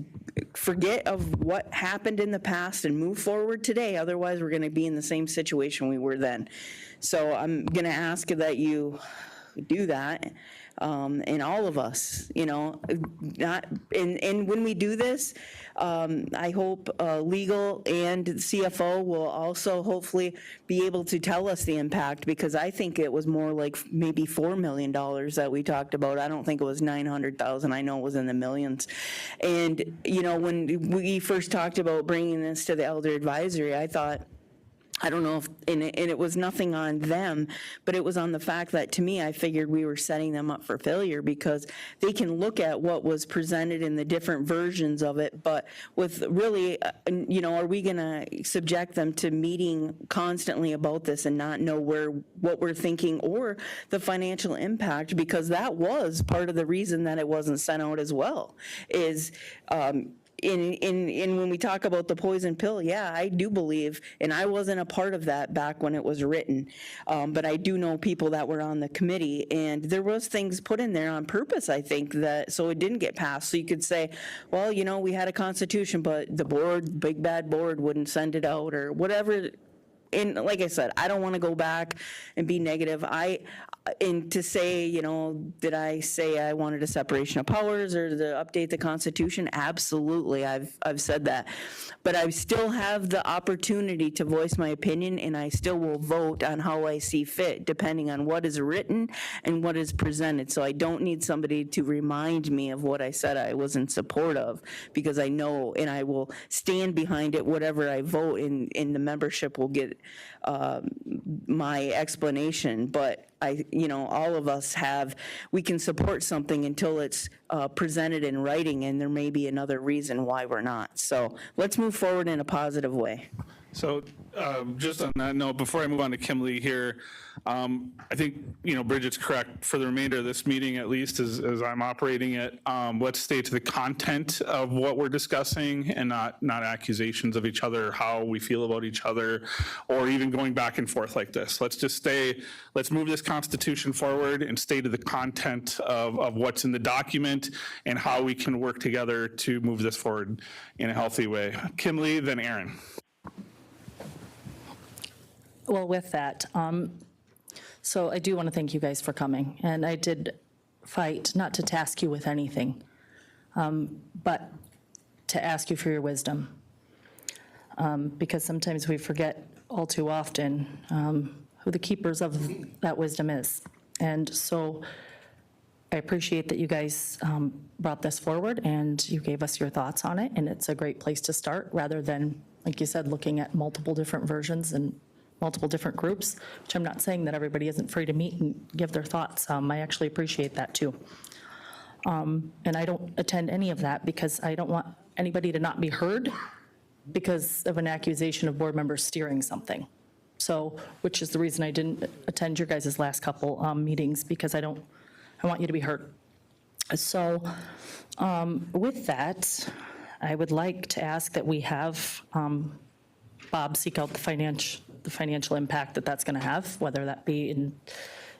forget of what happened in the past and move forward today. Otherwise, we're going to be in the same situation we were then. So I'm going to ask that you do that, and all of us, not, and when we do this, I hope legal and CFO will also hopefully be able to tell us the impact, because I think it was more like maybe $4 million that we talked about. I don't think it was 900,000. I know it was in the millions. And, when we first talked about bringing this to the Elder Advisory, I thought, I don't know if, and it was nothing on them, but it was on the fact that, to me, I figured we were setting them up for failure, because they can look at what was presented in the different versions of it, but with really, are we going to subject them to meeting constantly about this and not know what we're thinking or the financial impact? Because that was part of the reason that it wasn't sent out as well, is in when we talk about the poison pill, yeah, I do believe, and I wasn't a part of that back when it was written, but I do know people that were on the committee, and there was things put in there on purpose, I think, that so it didn't get passed. So you could say, well, we had a constitution, but the board, big bad board, wouldn't send it out, or whatever and like I said, I don't want to go back and be negative. And to say, you know, did I say I wanted a separation of powers or to update the Constitution? Absolutely, I've said that. But I still have the opportunity to voice my opinion, and I still will vote on how I see fit, depending on what is written and what is presented. So I don't need somebody to remind me of what I said I was in support of, because I know, and I will stand behind it, whatever I vote, and the membership will get my explanation. But you know, all of us we can support something until it's presented in writing, and there may be another reason why we're not. So let's move forward in a positive way. So just on that note, before I move on to Kim Lee here, I think, you know, Bridget's correct. For the remainder of this meeting, at least as I'm operating it, let's stay to the content of what we're discussing and not accusations of each other, how we feel about each other, or even going back and forth like this. Let's move this Constitution forward and stay to the content of what's in the document and how we can work together to move this forward in a healthy way. Kim Lee, then Aaron. Well, with that, so I do want to thank you guys for coming, and I did fight not to task you with anything, but to ask you for your wisdom, because sometimes we forget all too often who the keepers of that wisdom is. And so I appreciate that you guys brought this forward and you gave us your thoughts on it, and it's a great place to start, rather than, like you said, looking at multiple different versions and multiple different groups, which I'm not saying that everybody isn't free to meet and give their thoughts. I actually appreciate that too. And I don't attend any of that because I don't want anybody to not be heard because of an accusation of board members steering something. So, which is the reason I didn't attend your guys' last couple meetings, because I want you to be heard. So with that, I would like to ask that we have Bob seek out the financial impact that that's going to have, whether that be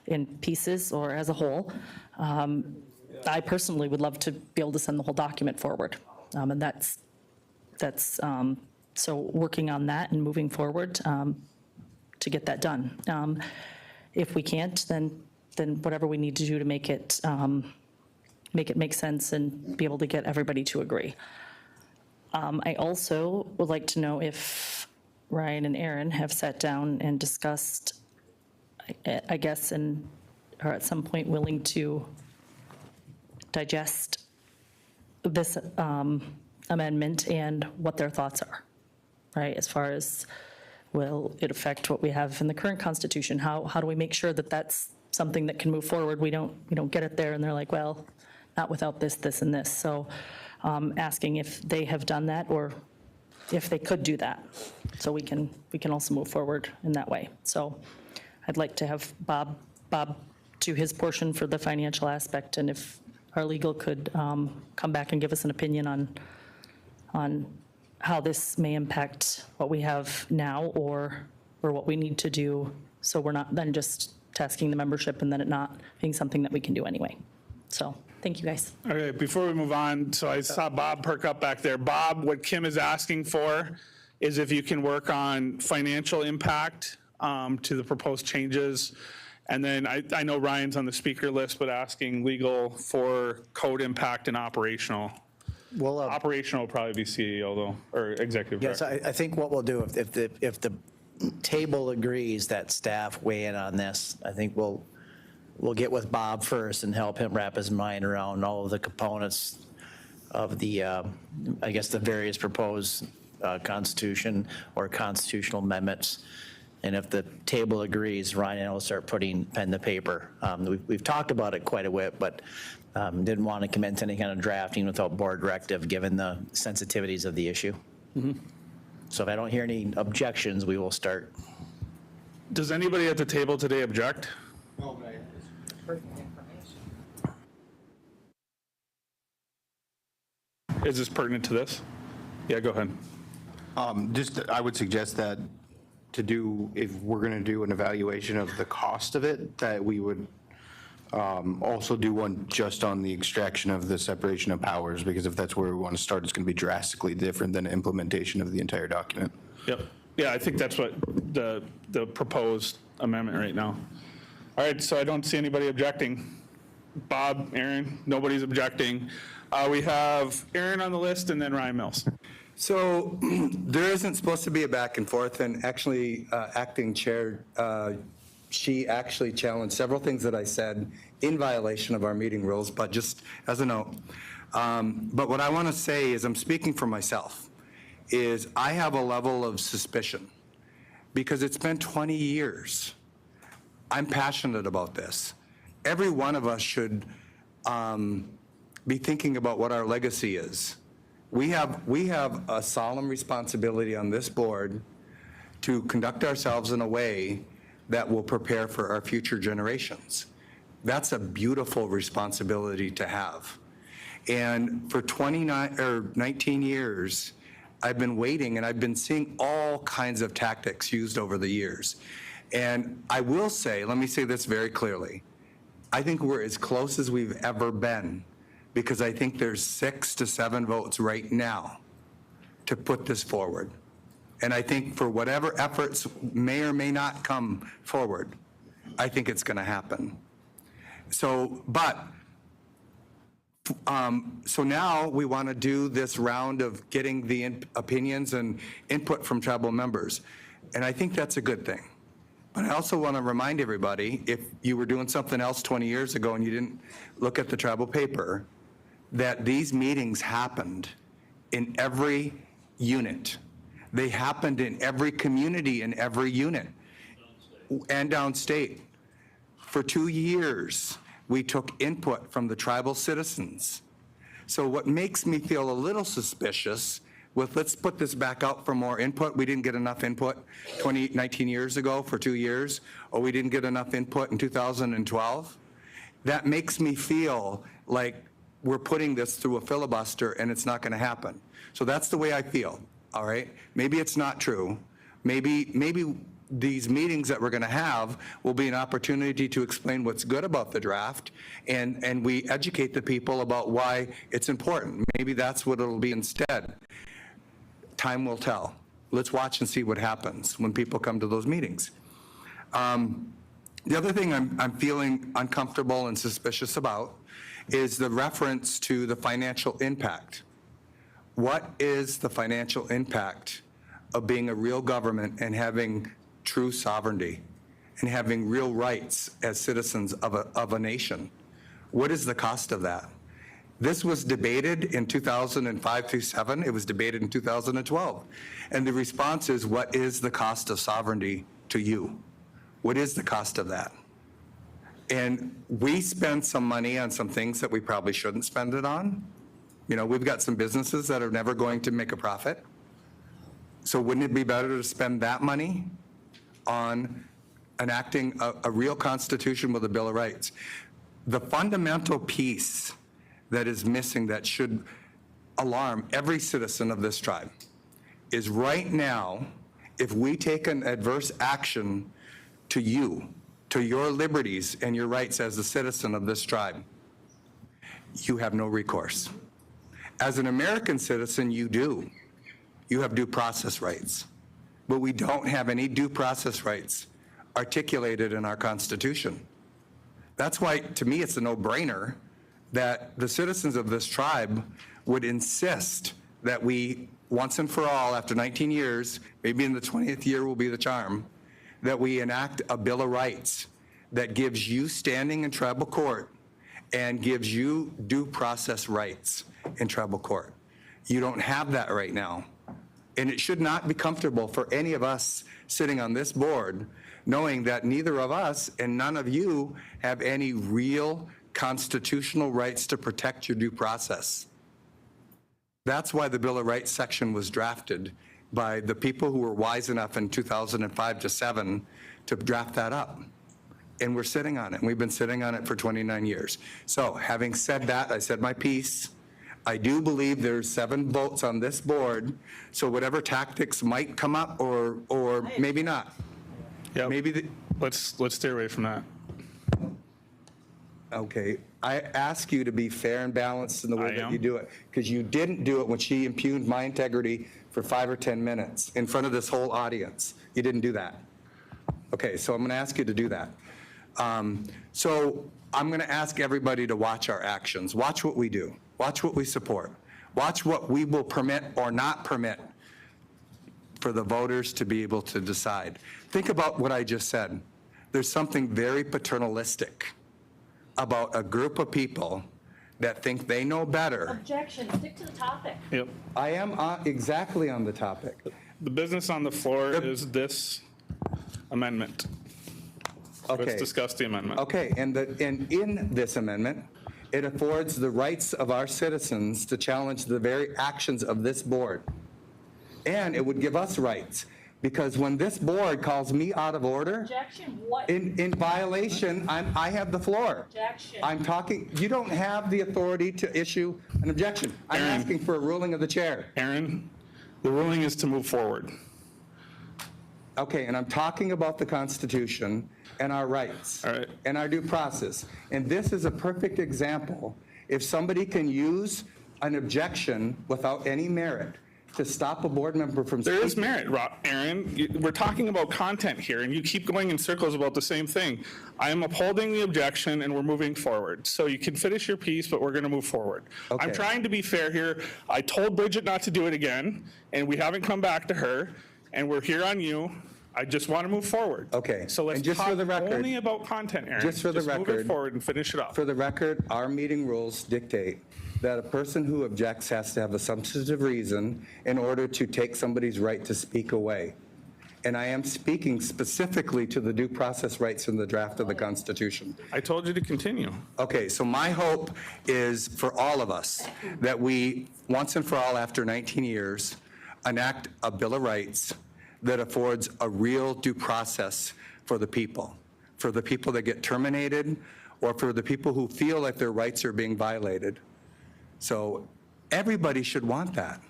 in pieces or as a whole. I personally would love to be able to send the whole document forward, and that's so working on that and moving forward to get that done. If we can't, then whatever we need to do to make it make sense and be able to get everybody to agree. I also would like to know if Ryan and Aaron have sat down and discussed, I guess, and are at some point willing to digest this amendment and what their thoughts are, right? As far as, will it affect what we have in the current Constitution? How do we make sure that that's something that can move forward? We don't get it there and they're like, well, not without this, this, and this. So asking if they have done that, or if they could do that, so we can also move forward in that way. So I'd like to have Bob do his portion for the financial aspect, and if our legal could come back and give us an opinion on how this may impact what we have now, or what we need to do, so we're not then just tasking the membership and then it not being something that we can do anyway. So thank you, guys. Okay, before we move on, so I saw Bob perk up back there. Bob, what Kim is asking for is if you can work on financial impact to the proposed changes. And then I know Ryan's on the speaker list, but asking legal for code impact and operational. Well, Operational will probably be CEO though, or executive yes, director. I think what we'll do, if the table agrees that staff weigh in on this, I think we'll get with Bob first and help him wrap his mind around all of the components of the, I guess, the various proposed constitution or constitutional amendments. And if the table agrees, Ryan and I will start putting pen to paper. We've talked about it quite a bit, but didn't want to commence any kind of drafting without board directive, given the sensitivities of the issue. Mm-hmm. So if I don't hear any objections, we will start. Does anybody at the table today object? Is this pertinent to this? Yeah, go ahead. I would suggest that if we're going to do an evaluation of the cost of it, that we would also do one just on the extraction of the separation of powers, because if that's where we want to start, it's going to be drastically different than implementation of the entire document. Yep. Yeah, I think that's what the proposed amendment right now. All right, so I don't see anybody objecting. Bob, Aaron, nobody's objecting. We have Aaron on the list and then Ryan Mills. So there isn't supposed to be a back and forth, and actually, acting chair, she actually challenged several things that I said in violation of our meeting rules, but just as a note. But what I want to say is, I'm speaking for myself, is I have a level of suspicion because it's been 20 years. I'm passionate about this. Every one of us should be thinking about what our legacy is. We have a solemn responsibility on this board to conduct ourselves in a way that will prepare for our future generations. That's a beautiful responsibility to have. And for 19 years, I've been waiting, and I've been seeing all kinds of tactics used over the years. And I will say, let me say this very clearly, I think we're as close as we've ever been, because I think there's 6 to 7 votes right now to put this forward. And I think for whatever efforts may or may not come forward, I think it's going to happen. So, so now we want to do this round of getting the opinions and input from tribal members. And I think that's a good thing. But I also want to remind everybody, if you were doing something else 20 years ago and you didn't look at the tribal paper, that these meetings happened in every unit. They happened in every community, in every unit, and downstate. For 2 years, we took input from the tribal citizens. So what makes me feel a little suspicious with, let's put this back out for more input. We didn't get enough input 19 years ago for 2 years, or we didn't get enough input in 2012. That makes me feel like we're putting this through a filibuster and it's not going to happen. So that's the way I feel, all right? Maybe it's not true. Maybe these meetings that we're going to have will be an opportunity to explain what's good about the draft, and we educate the people about why it's important. Maybe that's what it'll be instead. Time will tell. Let's watch and see what happens when people come to those meetings. The other thing I'm feeling uncomfortable and suspicious about is the reference to the financial impact. What is the financial impact of being a real government and having true sovereignty and having real rights as citizens of a nation? What is the cost of that? This was debated in 2005 through 7. It was debated in 2012. And the response is, what is the cost of sovereignty to you? What is the cost of that? And we spend some money on some things that we probably shouldn't spend it on. You know, we've got some businesses that are never going to make a profit. So wouldn't it be better to spend that money on enacting a real constitution with a Bill of Rights? The fundamental piece that is missing that should alarm every citizen of this tribe is right now, if we take an adverse action to you, to your liberties and your rights as a citizen of this tribe, you have no recourse. As an American citizen, you do. You have due process rights. But we don't have any due process rights articulated in our Constitution. That's why, to me, it's a no-brainer that the citizens of this tribe would insist that we, once and for all, after 19 years, maybe in the 20th year will be the charm, that we enact a Bill of Rights that gives you standing in tribal court and gives you due process rights in tribal court. You don't have that right now. And it should not be comfortable for any of us sitting on this board knowing that neither of us and none of you have any real constitutional rights to protect your due process. That's why the Bill of Rights section was drafted by the people who were wise enough in 2005 to 7 to draft that up. And we're sitting on it, and we've been sitting on it for 29 years. So having said that, I said my piece. I do believe there's 7 votes on this board, so whatever tactics might come up or maybe not. Yeah, Maybe let's stay away from that. Okay, I ask you to be fair and balanced in the way I that am. you do it, because you didn't do it when she impugned my integrity for 5 or 10 minutes in front of this whole audience. You didn't do that. Okay, so I'm going to ask you to do that. So I'm going to ask everybody to watch our actions. Watch what we do. Watch what we support. Watch what we will permit or not permit for the voters to be able to decide. Think about what I just said. There's something very paternalistic about a group of people that think they know better. Objection, stick to the topic. Yep. I am exactly on the topic. The business on the floor is this amendment. Okay. Let's discuss the amendment. Okay, and in this amendment, it affords the rights of our citizens to challenge the very actions of this board. And it would give us rights, because when this board calls me out of order, Objection, what? in violation, I have the floor. Objection. I'm talking, you don't have the authority to issue an objection. I'm Aaron. asking for a ruling of the chair. Aaron, the ruling is to move forward. Okay, and I'm talking about the Constitution and our rights. All right. And our due process. And this is a perfect example. If somebody can use an objection without any merit to stop a board member from speaking. There is merit, Aaron. We're talking about content here, and you keep going in circles about the same thing. I am upholding the objection, and we're moving forward. So you can finish your piece, but we're going to move forward. Okay. I'm trying to be fair here. I told Bridget not to do it again, and we haven't come back to her, and we're here on you. I just want to move forward. Okay. So let's And just for talk the record- only about content, Aaron. Just for the move it record- forward and finish it up. For the record, our meeting rules dictate that a person who objects has to have a substantive reason in order to take somebody's right to speak away. And I am speaking specifically to the due process rights in the draft of the Constitution. I told you to continue. Okay, so my hope is for all of us that we, once and for all, after 19 years, enact a Bill of Rights that affords a real due process for the people that get terminated, or for the people who feel like their rights are being violated. So everybody should want that.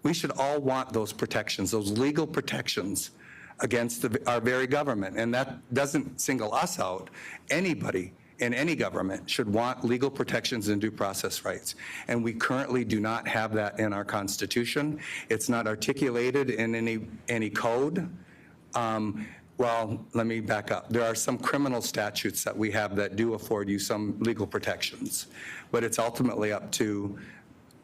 We should all want those protections, those legal protections against our very government. And that doesn't single us out. Anybody in any government should want legal protections and due process rights. And we currently do not have that in our Constitution. It's not articulated in any code. Well, let me back up. There are some criminal statutes that we have that do afford you some legal protections, but it's ultimately up to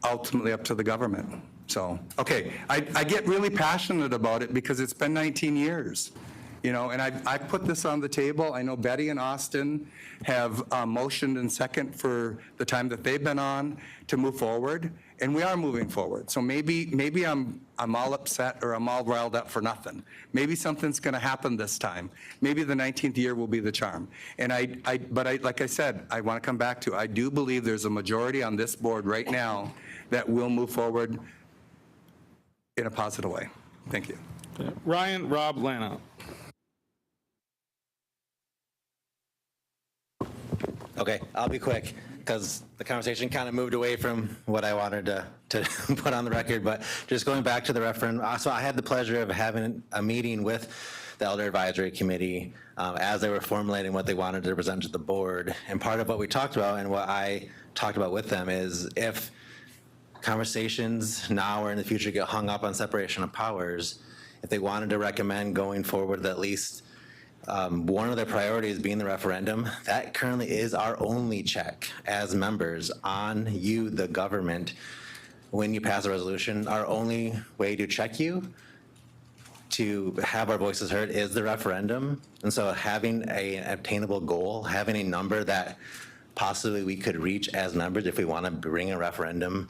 the government. So, okay, I get really passionate about it because it's been 19 years, and I put this on the table. I know Betty and Austin have motioned and second for the time that they've been on to move forward, and we are moving forward. So maybe I'm all upset or I'm all riled up for nothing. Maybe something's going to happen this time. Maybe the 19th year will be the charm. And but like I said, I want to come back to, I do believe there's a majority on this board right now that will move forward in a positive way. Thank you. Ryan, Rob, Lana. Okay, I'll be quick because the conversation kind of moved away from what I wanted to put on the record. But just going back to the referendum, so I had the pleasure of having a meeting with the Elder Advisory Committee as they were formulating what they wanted to present to the board. And part of what we talked about and what I talked about with them is if conversations now or in the future get hung up on separation of powers, if they wanted to recommend going forward at least one of their priorities being the referendum, that currently is our only check as members on you, the government. When you pass a resolution, our only way to check you to have our voices heard is the referendum. And so having an obtainable goal, having a number that possibly we could reach as members if we want to bring a referendum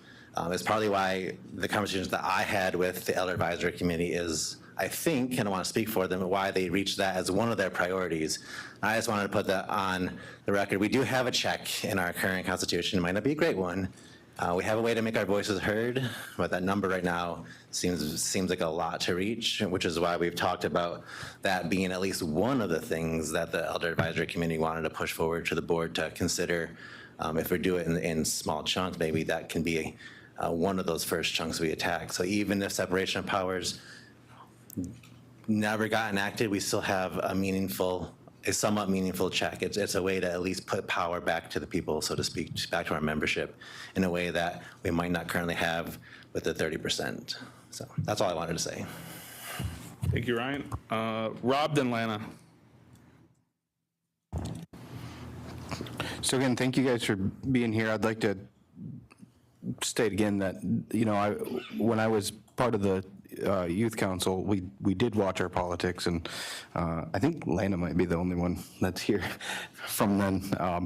is probably why the conversations that I had with the Elder Advisory Committee is, I think, and I want to speak for them, why they reached that as one of their priorities. I just wanted to put that on the record. We do have a check in our current Constitution. It might not be a great one. We have a way to make our voices heard, but that number right now seems like a lot to reach, which is why we've talked about that being at least one of the things that the Elder Advisory Committee wanted to push forward to the board to consider. If we do it in small chunks, maybe that can be one of those first chunks we attack. So even if separation of powers never got enacted, we still have a somewhat meaningful check. It's a way to at least put power back to the people, so to speak, back to our membership in a way that we might not currently have with the 30%. So that's all I wanted to say. Thank you, Ryan. Rob, then Lana. So again, thank you guys for being here. I'd like to state again that, when I was part of the youth council, we did watch our politics, and I think Lana might be the only one that's here from then.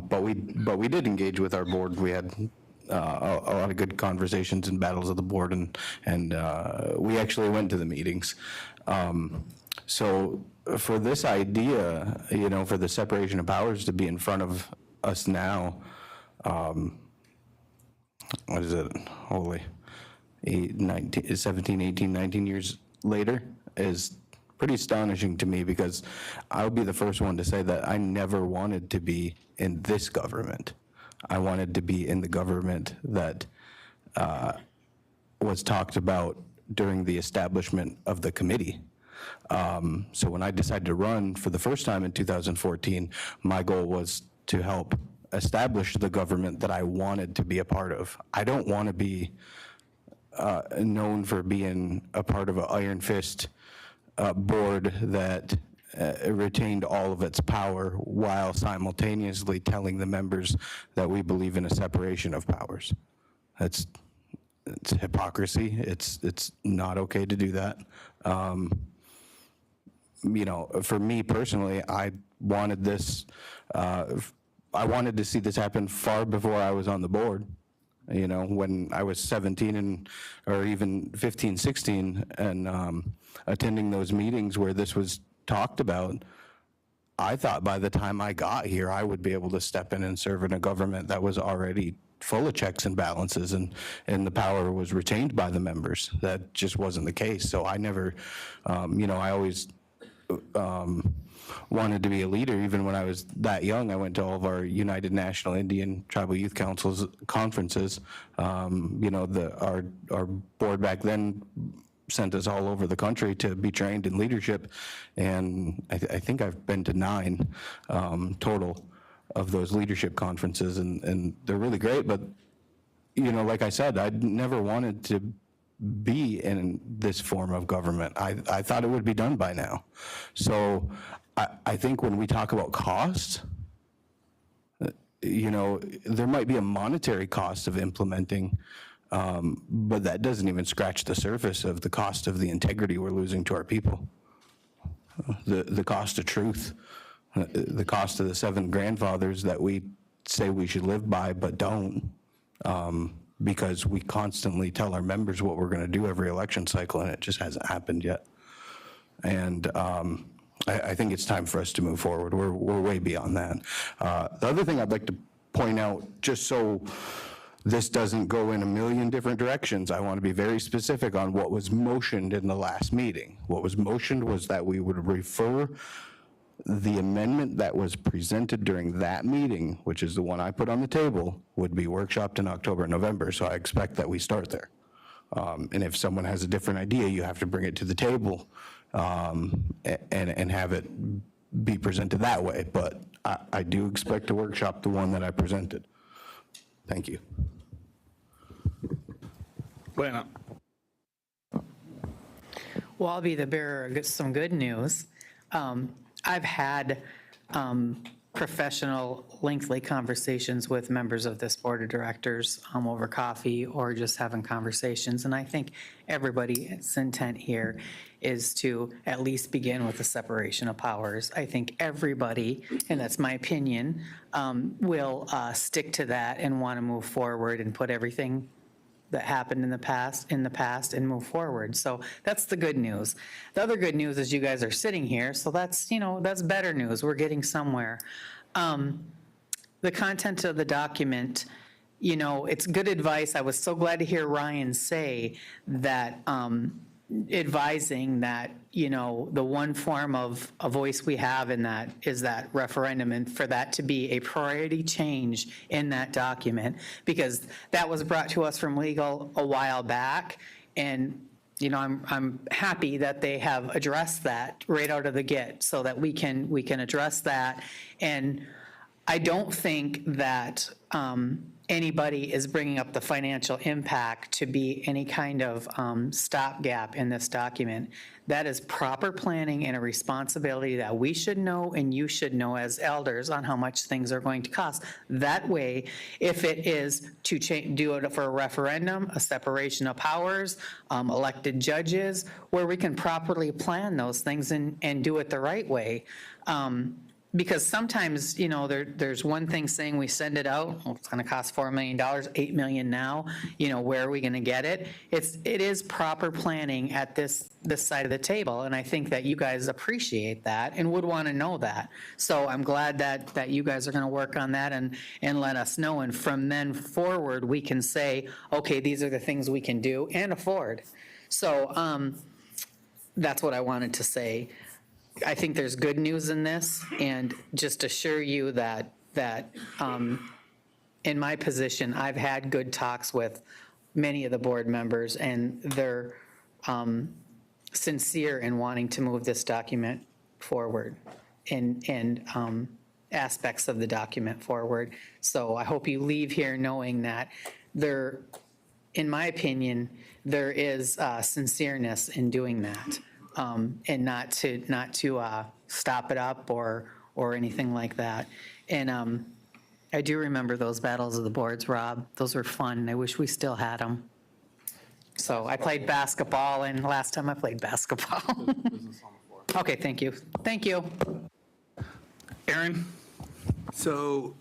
But we did engage with our board. We had a lot of good conversations and battles of the board, and we actually went to the meetings. So for this idea, for the separation of powers to be in front of us now, what is it, holy, 17, 18, 19 years later is pretty astonishing to me, because I'll be the first one to say that I never wanted to be in this government. I wanted to be in the government that was talked about during the establishment of the committee. So when I decided to run for the first time in 2014, my goal was to help establish the government that I wanted to be a part of. I don't want to be known for being a part of an iron fist board that retained all of its power while simultaneously telling the members that we believe in a separation of powers. It's hypocrisy. It's not okay to do that. For me personally, I wanted this, I wanted to see this happen far before I was on the board. When I was 17 or even 15, 16, and attending those meetings where this was talked about, I thought by the time I got here, I would be able to step in and serve in a government that was already full of checks and balances, and the power was retained by the members. That just wasn't the case. So I never, I always wanted to be a leader. Even when I was that young, I went to all of our United National Indian Tribal Youth Councils conferences. Our board back then sent us all over the country to be trained in leadership, and I think I've been to 9 total of those leadership conferences, and they're really great. But like I said, I never wanted to be in this form of government. I thought it would be done by now. So I think when we talk about cost, there might be a monetary cost of implementing, but that doesn't even scratch the surface of the cost of the integrity we're losing to our people. The cost of truth, the cost of the 7 grandfathers that we say we should live by but don't, because we constantly tell our members what we're going to do every election cycle, and it just hasn't happened yet. And I think it's time for us to move forward. We're way beyond that. The other thing I'd like to point out, just so this doesn't go in a million different directions, I want to be very specific on what was motioned in the last meeting. What was motioned was that we would refer the amendment that was presented during that meeting, which is the one I put on the table, would be workshopped in October and November. So I expect that we start there. And if someone has a different idea, you have to bring it to the table and have it be presented that way. But I do expect to workshop the one that I presented. Thank you. Lana. Well, I'll be the bearer of some good news. I've had professional, lengthy conversations with members of this board of directors over coffee or just having conversations. And I think everybody's intent here is to at least begin with the separation of powers. I think everybody, and that's my opinion, will stick to that and want to move forward and put everything that happened in the past and move forward. So that's the good news. The other good news is you guys are sitting here, so that's, that's better news. We're getting somewhere. The content of the document, it's good advice. I was so glad to hear Ryan say that, advising that, the one form of a voice we have in that is that referendum, and for that to be a priority change in that document, because that was brought to us from legal a while back. And, I'm happy that they have addressed that right out of the get so that we can address that. And I don't think that anybody is bringing up the financial impact to be any kind of stopgap in this document. That is proper planning and a responsibility that we should know and you should know as elders on how much things are going to cost. That way, if it is to do it for a referendum, a separation of powers, elected judges, where we can properly plan those things and do it the right way. Because sometimes, you know, there's one thing saying we send it out, well, it's going to cost $4 million, $8 million now, you know, where are we going to get it? It is proper planning at this side of the table, and I think that you guys appreciate that and would want to know that. So I'm glad that you guys are going to work on that and let us know, and from then forward, we can say, okay, these are the things we can do and afford. So that's what I wanted to say. I think there's good news in this, and just assure you that in my position, I've had good talks with many of the board members, and they're sincere in wanting to move this document forward and aspects of the document forward. So I hope you leave here knowing that there, in my opinion, there is sincereness in doing that. And not to stop it up or anything like that. And I do remember those battles of the boards, Rob. Those were fun, and I wish we still had them. So I played basketball, and last time I played basketball. Okay, thank you. Thank you. Aaron? So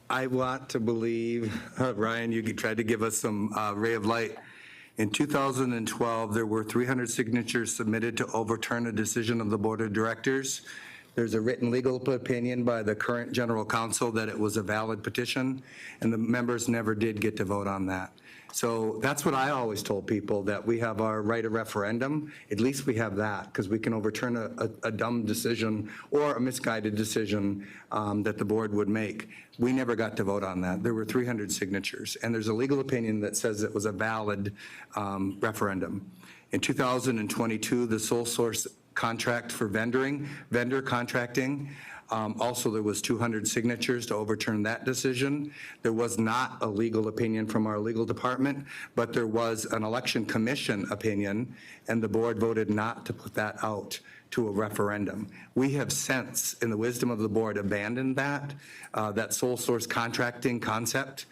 I want to believe, Ryan, you tried to give us some ray of light. In 2012, there were 300 signatures submitted to overturn a decision of the Board of Directors. There's a written legal opinion by the current general counsel that it was a valid petition, and the members never did get to vote on that. So that's what I always told people, that we have our right of referendum. At least we have that, because we can overturn a dumb decision or a misguided decision that the board would make. We never got to vote on that. There were 300 signatures, and there's a legal opinion that says it was a valid referendum. In 2022, the sole source contract for vendor contracting, also there was 200 signatures to overturn that decision. There was not a legal opinion from our legal department, but there was an election commission opinion, and the board voted not to put that out to a referendum. We have since, in the wisdom of the board, abandoned that sole source contracting concept.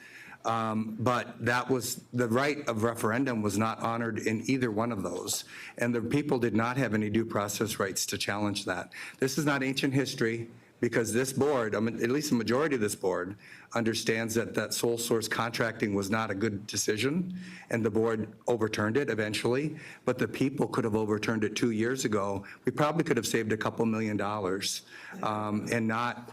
But that was, the right of referendum was not honored in either one of those. And the people did not have any due process rights to challenge that. This is not ancient history, because this board, at least the majority of this board, understands that sole source contracting was not a good decision, and the board overturned it eventually, but the people could have overturned it 2 years ago. We probably could have saved a couple $1 million and not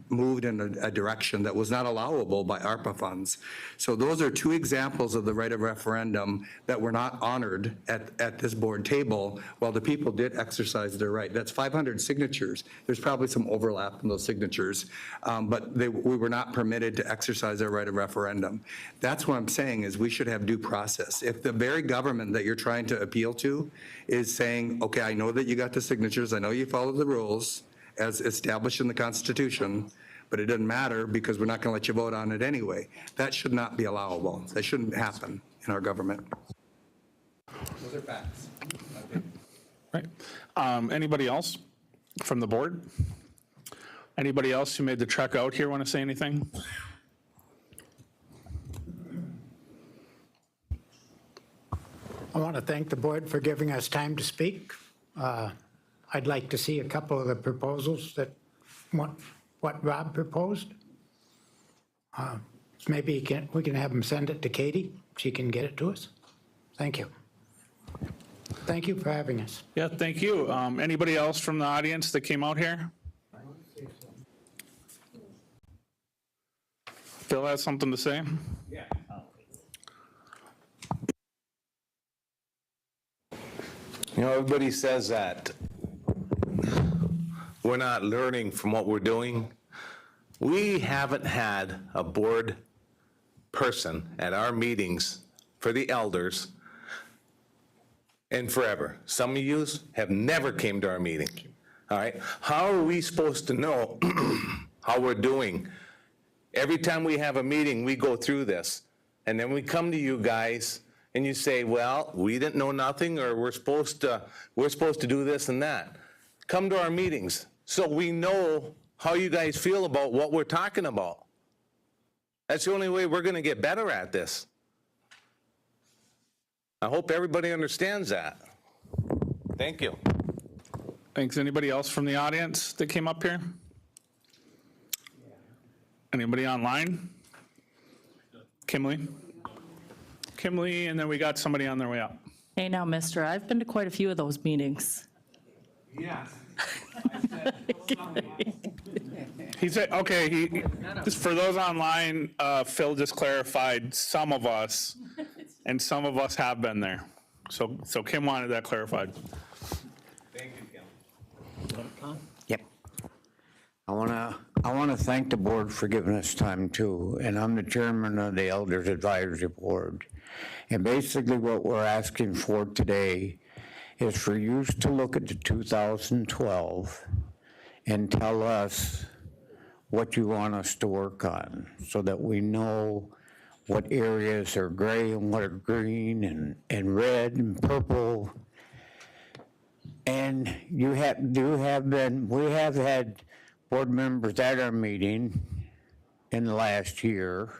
moved in a direction that was not allowable by ARPA funds. So those are two examples of the right of referendum that were not honored at this board table, while the people did exercise their right. That's 500 signatures. There's probably some overlap in those signatures, but we were not permitted to exercise our right of referendum. That's what I'm saying, is we should have due process. If the very government that you're trying to appeal to is saying, okay, I know that you got the signatures, I know you followed the rules as established in the Constitution, but it doesn't matter because we're not going to let you vote on it anyway. That should not be allowable. That shouldn't happen in our government. Those are facts. Right. Anybody else from the board? Anybody else who made the trek out here want to say anything? I want to thank the board for giving us time to speak. I'd like to see a couple of the proposals that, what Rob proposed. Maybe we can have him send it to Katie. She can get it to us. Thank you. Thank you for having us. Yeah, thank you. Anybody else from the audience that came out here? Phil has something to say? Yeah. You know, everybody says that we're not learning from what we're doing. We haven't had a board person at our meetings for the elders in forever. Some of you have never came to our meeting, all right? How are we supposed to know how we're doing Every time we have a meeting, we go through this. And then we come to you guys and you say, well, we didn't know nothing, or we're supposed to do this and that. Come to our meetings so we know how you guys feel about what we're talking about. That's the only way we're going to get better at this. I hope everybody understands that. Thank you. Thanks. Anybody else from the audience that came up here? Anybody online? Kimberly? Kimberly, and then we got somebody on their way up. Hey now, mister, I've been to quite a few of those meetings. Yes. He said, okay, just for those online, Phil just clarified some of us, and some of us have been there. So Kim wanted that clarified. Thank you, Kim. Yep. I want to thank the board for giving us time too, and I'm the chairman of the Elders Advisory Board. And basically what we're asking for today is for you to look at the 2012 and tell us what you want us to work on so that we know what areas are gray and what are green and red and purple. And we have had board members at our meeting in the last year.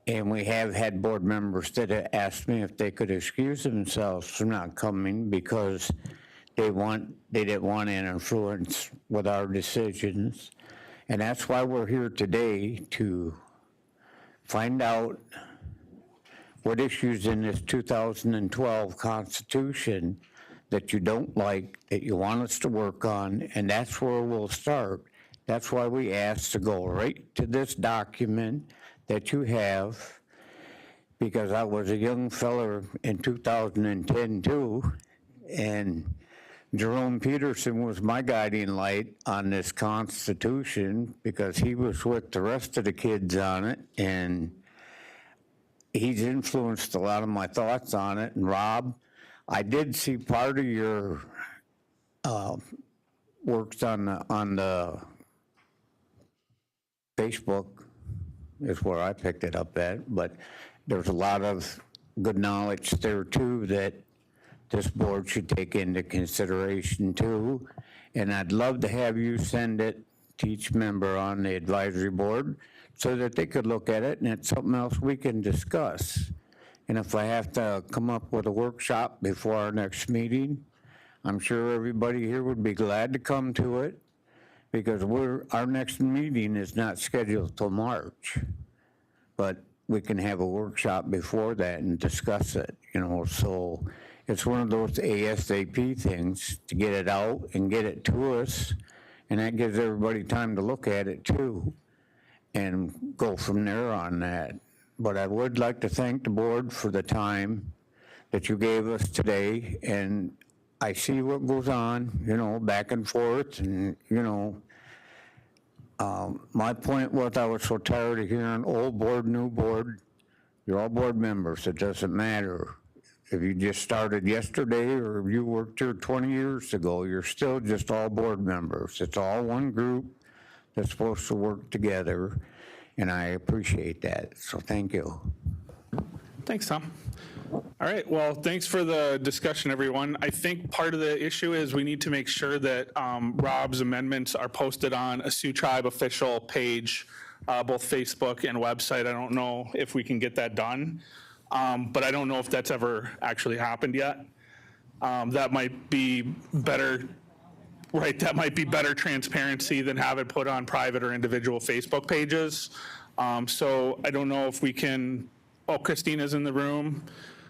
And we have had board members that have asked me if they could excuse themselves from not coming because they didn't want to influence with our decisions. And that's why we're here today, to find out what issues in this 2012 Constitution that you don't like, that you want us to work on, and that's where we'll start. That's why we asked to go right to this document that you have, because I was a young fella in 2010 too, and Jerome Peterson was my guiding light on this Constitution because he was with the rest of the kids on it, and he's influenced a lot of my thoughts on it. And Rob, I did see part of your works on the Facebook is where I picked it up at, but there's a lot of good knowledge there too that this board should take into consideration too. And I'd love to have you send it to each member on the advisory board so that they could look at it and it's something else we can discuss. And if I have to come up with a workshop before our next meeting, I'm sure everybody here would be glad to come to it, because our next meeting is not scheduled till March. But we can have a workshop before that and discuss it, so it's one of those ASAP things to get it out and get it to us, and that gives everybody time to look at it too and go from there on that. But I would like to thank the board for the time that you gave us today, and I see what goes on, back and forth, and, my point was I was so tired of hearing old board, new board. You're all board members. It doesn't matter. If you just started yesterday or if you worked here 20 years ago, you're still just all board members. It's all one group that's supposed to work together, and I appreciate that. So thank you. Thanks, Tom. All right, well, thanks for the discussion, everyone. I think part of the issue is we need to make sure that Rob's amendments are posted on a Sioux Tribe official page, both Facebook and website. I don't know if we can get that done, but I don't know if that's ever actually happened yet. That might be better, right? That might be better transparency than have it put on private or individual Facebook pages. So I don't know if we can, oh, Christina's in the room.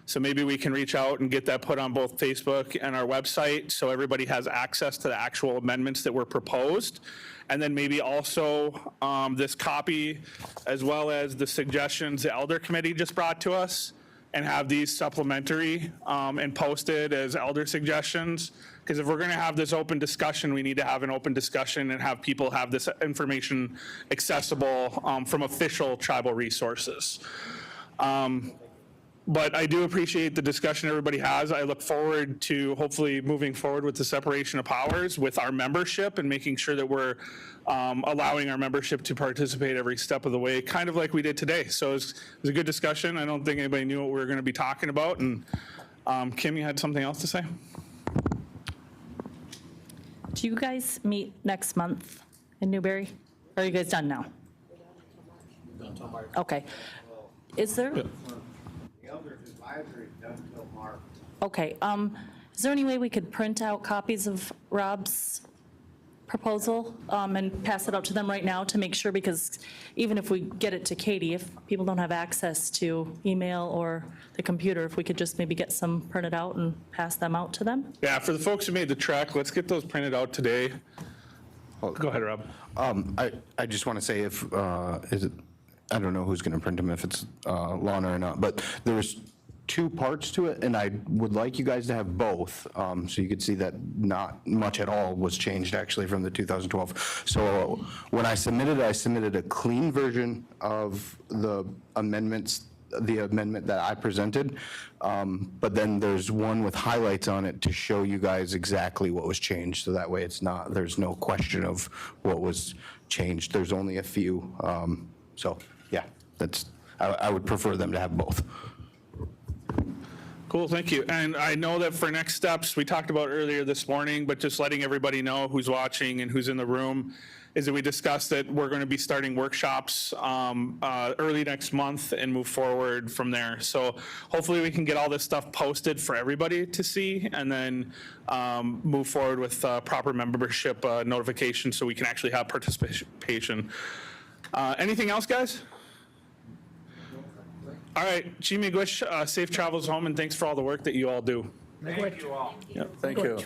So maybe we can reach out and get that put on both Facebook and our website so everybody has access to the actual amendments that were proposed. And then maybe also this copy, as well as the suggestions the Elder Committee just brought to us, and have these supplementary and posted as elder suggestions. Because if we're going to have this open discussion, we need to have an open discussion and have people have this information accessible from official tribal resources. But I do appreciate the discussion everybody has. I look forward to hopefully moving forward with the separation of powers with our membership and making sure that we're allowing our membership to participate every step of the way, kind of like we did today. So it was a good discussion. I don't think anybody knew what we were going to be talking about. And Kim, you had something else to say? Do you guys meet next month in Newbury? Or are you guys done now? Okay. Is there? Okay, is there any way we could print out copies of Rob's proposal and pass it out to them right now to make sure, because even if we get it to Katie, if people don't have access to email or the computer, if we could just maybe get some printed out and pass them out to them? Yeah, for the folks who made the trek, let's get those printed out today. Go ahead, Rob. I just want to say if, is it, I don't know who's going to print them, if it's Lana or not, but there's two parts to it, and I would like you guys to have both, so you could see that not much at all was changed actually from the 2012. So when I submitted a clean version of the amendments, the amendment that I presented, but then there's one with highlights on it to show you guys exactly what was changed, so that way it's not, there's no question of what was changed. There's only a few, so yeah, that's, I would prefer them to have both. Cool, thank you. And I know that for next steps, we talked about earlier this morning, but just letting everybody know who's watching and who's in the room, is that we discussed that we're going to be starting workshops early next month and move forward from there. So hopefully we can get all this stuff posted for everybody to see, and then move forward with proper membership notification so we can actually have participation. Anything else, guys? All right, Jimmy Gush, safe travels home, and thanks for all the work that you all do. Thank you.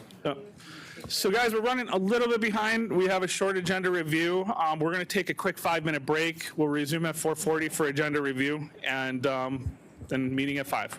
So guys, we're running a little bit behind. We have a short agenda review. We're going to take a quick 5-minute break. We'll resume at 4:40 for agenda review, and then meeting at 5.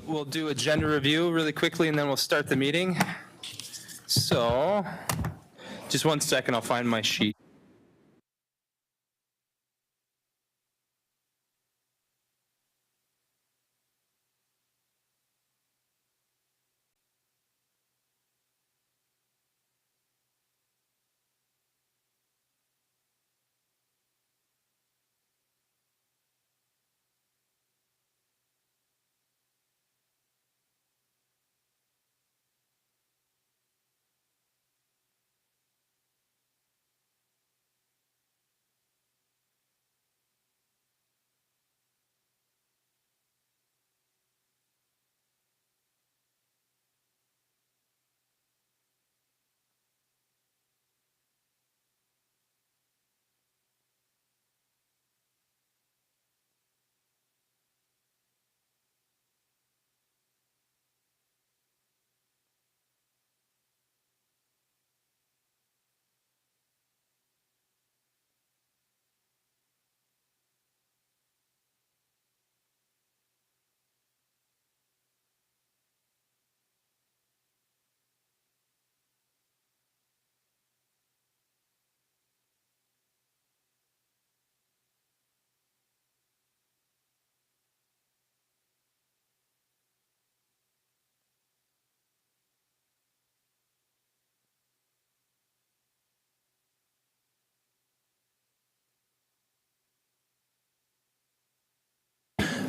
We'll do agenda review really quickly, and then we'll start the meeting. So, just 1 second, I'll find my sheet.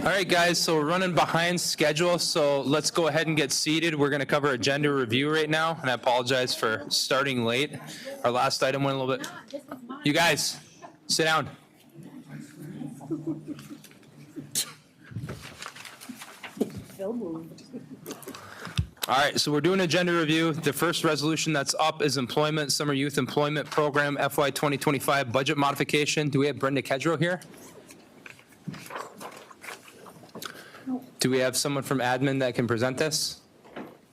All right, guys, so we're running behind schedule, so let's go ahead and get seated. We're going to cover agenda review right now, and I apologize for starting late. Our last item went a little bit. You guys, sit down. All right, so we're doing agenda review. The first resolution that's up is employment, summer youth employment program, FY 2025 budget modification. Do we have Brenda Kedrow here? Do we have someone from admin that can present this?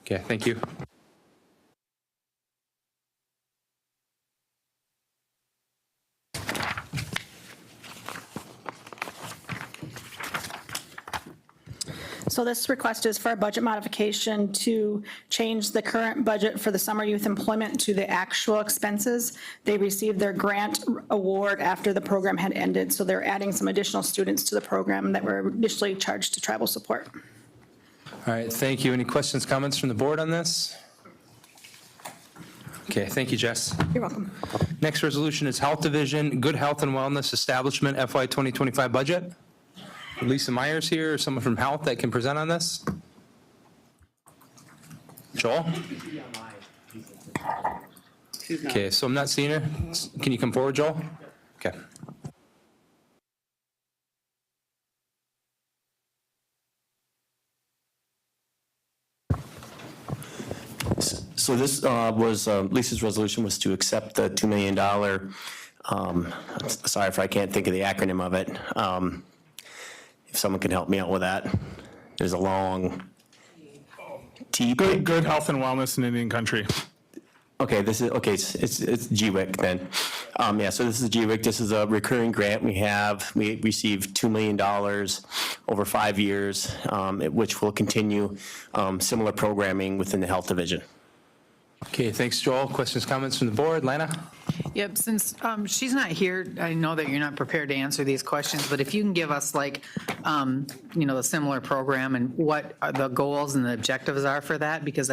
Okay, thank you. So this request is for a budget modification to change the current budget for the summer youth employment to the actual expenses. They received their grant award after the program had ended, so they're adding some additional students to the program that were initially charged to tribal support. All right, thank you. Any questions, comments from the board on this? Okay, thank you, Jess. You're welcome. Next resolution is Health Division, Good Health and Wellness Establishment FY 2025 budget. Lisa Myers here, or someone from Health that can present on this? Joel? Okay, so I'm not seeing her. Can you come forward, Joel? Okay. So this was, Lisa's resolution was to accept the $2 million, sorry if I can't think of the acronym of it. If someone can help me out with that. There's a long T. Good health and wellness in Indian country. Okay, this is, okay, it's GWIC then. Yeah, so this is GWIC. This is a recurring grant we have. We received $2 million over 5 years, which will continue similar programming within the health division. Okay, thanks, Joel. Questions, comments from the board? Lana? Yep, since she's not here, I know that you're not prepared to answer these questions, but if you can give us like, the similar program and what are the goals and the objectives are for that, because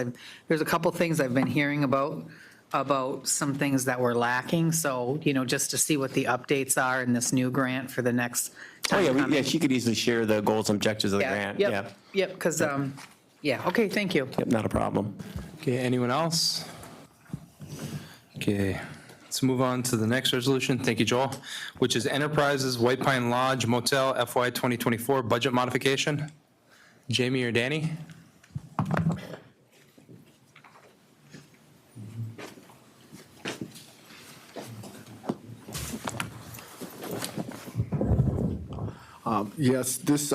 there's a couple things I've been hearing about some things that were lacking, so, just to see what the updates are in this new grant for the next Oh, time yeah, coming. yeah, she could easily share the goals and objectives of the grant. Yeah. Yep, because, okay, thank you. Yep, not a problem. Okay, anyone else? Okay, let's move on to the next resolution. Thank you, Joel, which is Enterprises White Pine Lodge Motel FY 2024 budget modification. Jamie or Danny? Yes, this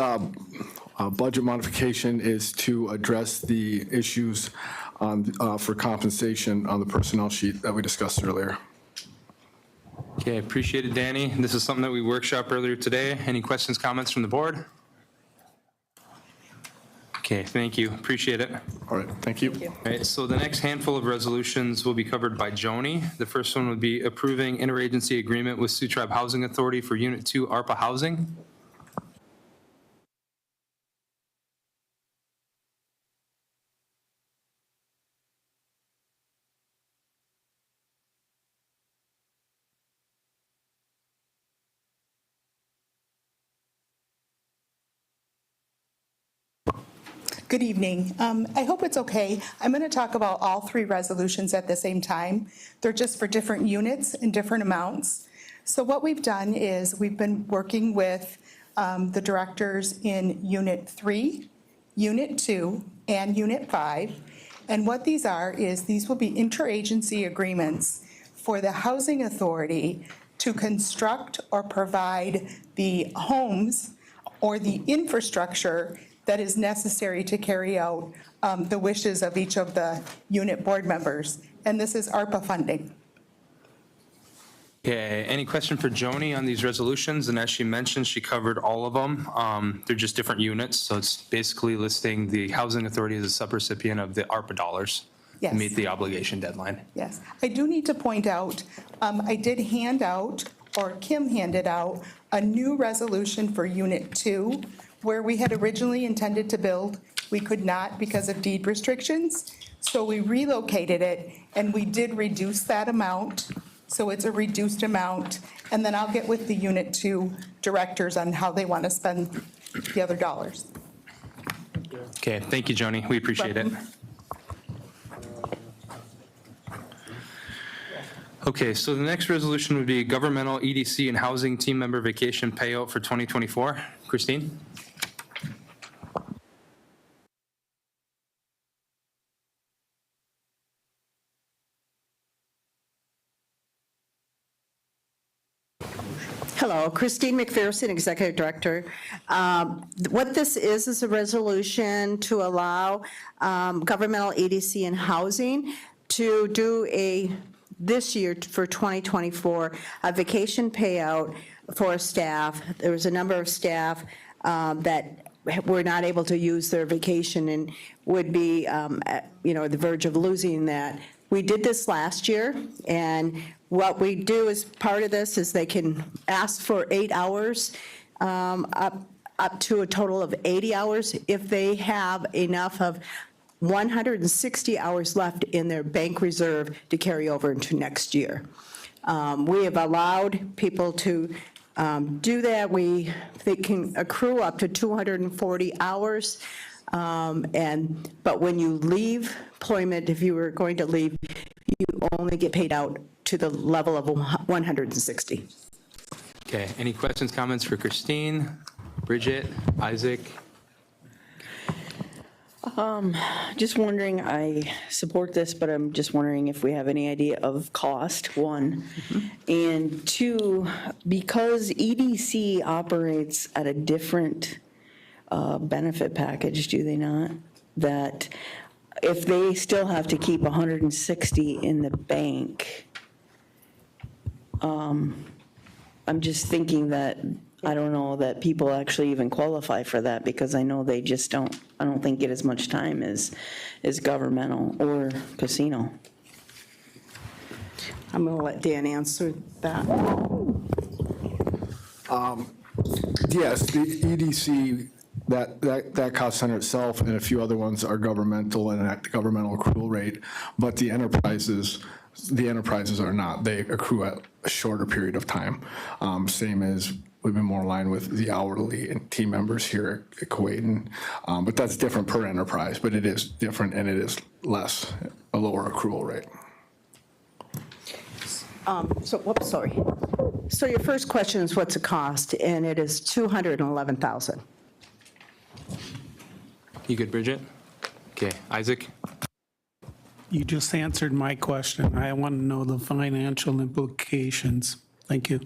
budget modification is to address the issues for compensation on the personnel sheet that we discussed earlier. Okay, appreciate it, Danny. This is something that we workshopped earlier today. Any questions, comments from the board? Okay, thank you. Appreciate it. All right, thank you. All right, so the next handful of resolutions will be covered by Joni. The first one would be approving interagency agreement with Sioux Tribe Housing Authority for Unit 2 ARPA housing. Good evening. I hope it's okay. I'm going to talk about all three resolutions at the same time. They're just for different units and different amounts. So what we've done is we've been working with the directors in Unit 3, Unit 2, and Unit 5. And what these are is these will be interagency agreements for the Housing Authority to construct or provide the homes or the infrastructure that is necessary to carry out the wishes of each of the unit board members. And this is ARPA funding. Okay, any question for Joni on these resolutions? And as she mentioned, she covered all of them. They're just different units, so it's basically listing the Housing Authority as a subrecipient of the ARPA dollars to Yes. meet the obligation deadline. Yes, I do need to point out, I did hand out, or Kim handed out, a new resolution for Unit 2, where we had originally intended to build. We could not because of deed restrictions. So we relocated it, and we did reduce that amount. So it's a reduced amount. And then I'll get with the Unit 2 directors on how they want to spend the other dollars. Okay, thank you, Joni. We appreciate it. Okay, so the next resolution would be governmental EDC and housing team member vacation payout for 2024. Christine? Hello, Christine McPherson, Executive Director. What this is a resolution to allow governmental EDC and housing to do this year for 2024, a vacation payout for staff. There was a number of staff that were not able to use their vacation and would be, at the verge of losing that. We did this last year, and what we do as part of this is they can ask for 8 hours, up to a total of 80 hours if they have enough of 160 hours left in their bank reserve to carry over into next year. We have allowed people to do that. They can accrue up to 240 hours. But when you leave employment, if you were going to leave, you only get paid out to the level of 160. Okay, any questions, comments for Christine, Bridget, Isaac? Just wondering, I support this, but I'm just wondering if we have any idea of cost, one. And two, because EDC operates at a different benefit package, do they not? That if they still have to keep 160 in the bank, I'm just thinking that, I don't know that people actually even qualify for that, because I know they just don't, I don't think get as much time as governmental or casino. I'm going to let Dan answer that. Yes, the EDC, that cost center itself and a few other ones are governmental and at the governmental accrual rate, but the enterprises are not. They accrue at a shorter period of time. Same as we've been more in line with the hourly and team members here at Kuwaitan. But that's different per enterprise, but it is different and it is less, a lower accrual rate. Sorry. So your first question is what's the cost, and it is $211,000. You good, Bridget? Okay, Isaac? You just answered my question. I want to know the financial implications. Thank you.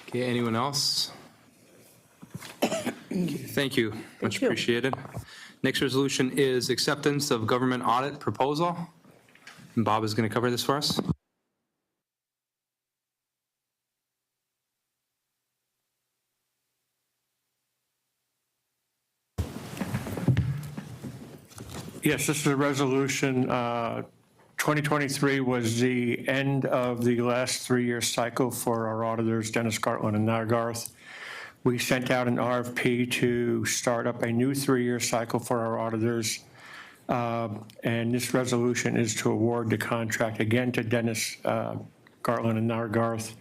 Okay, anyone else? Okay, thank you, much appreciated. Next resolution is acceptance of government audit proposal. And Bob is going to cover this for us. Yes, this is a resolution. 2023 was the end of the last three-year cycle for our auditors, Dennis Gartland and Nargarth. We sent out an RFP to start up a new three-year cycle for our auditors. And this resolution is to award the contract again to Dennis Gartland and Nargarth.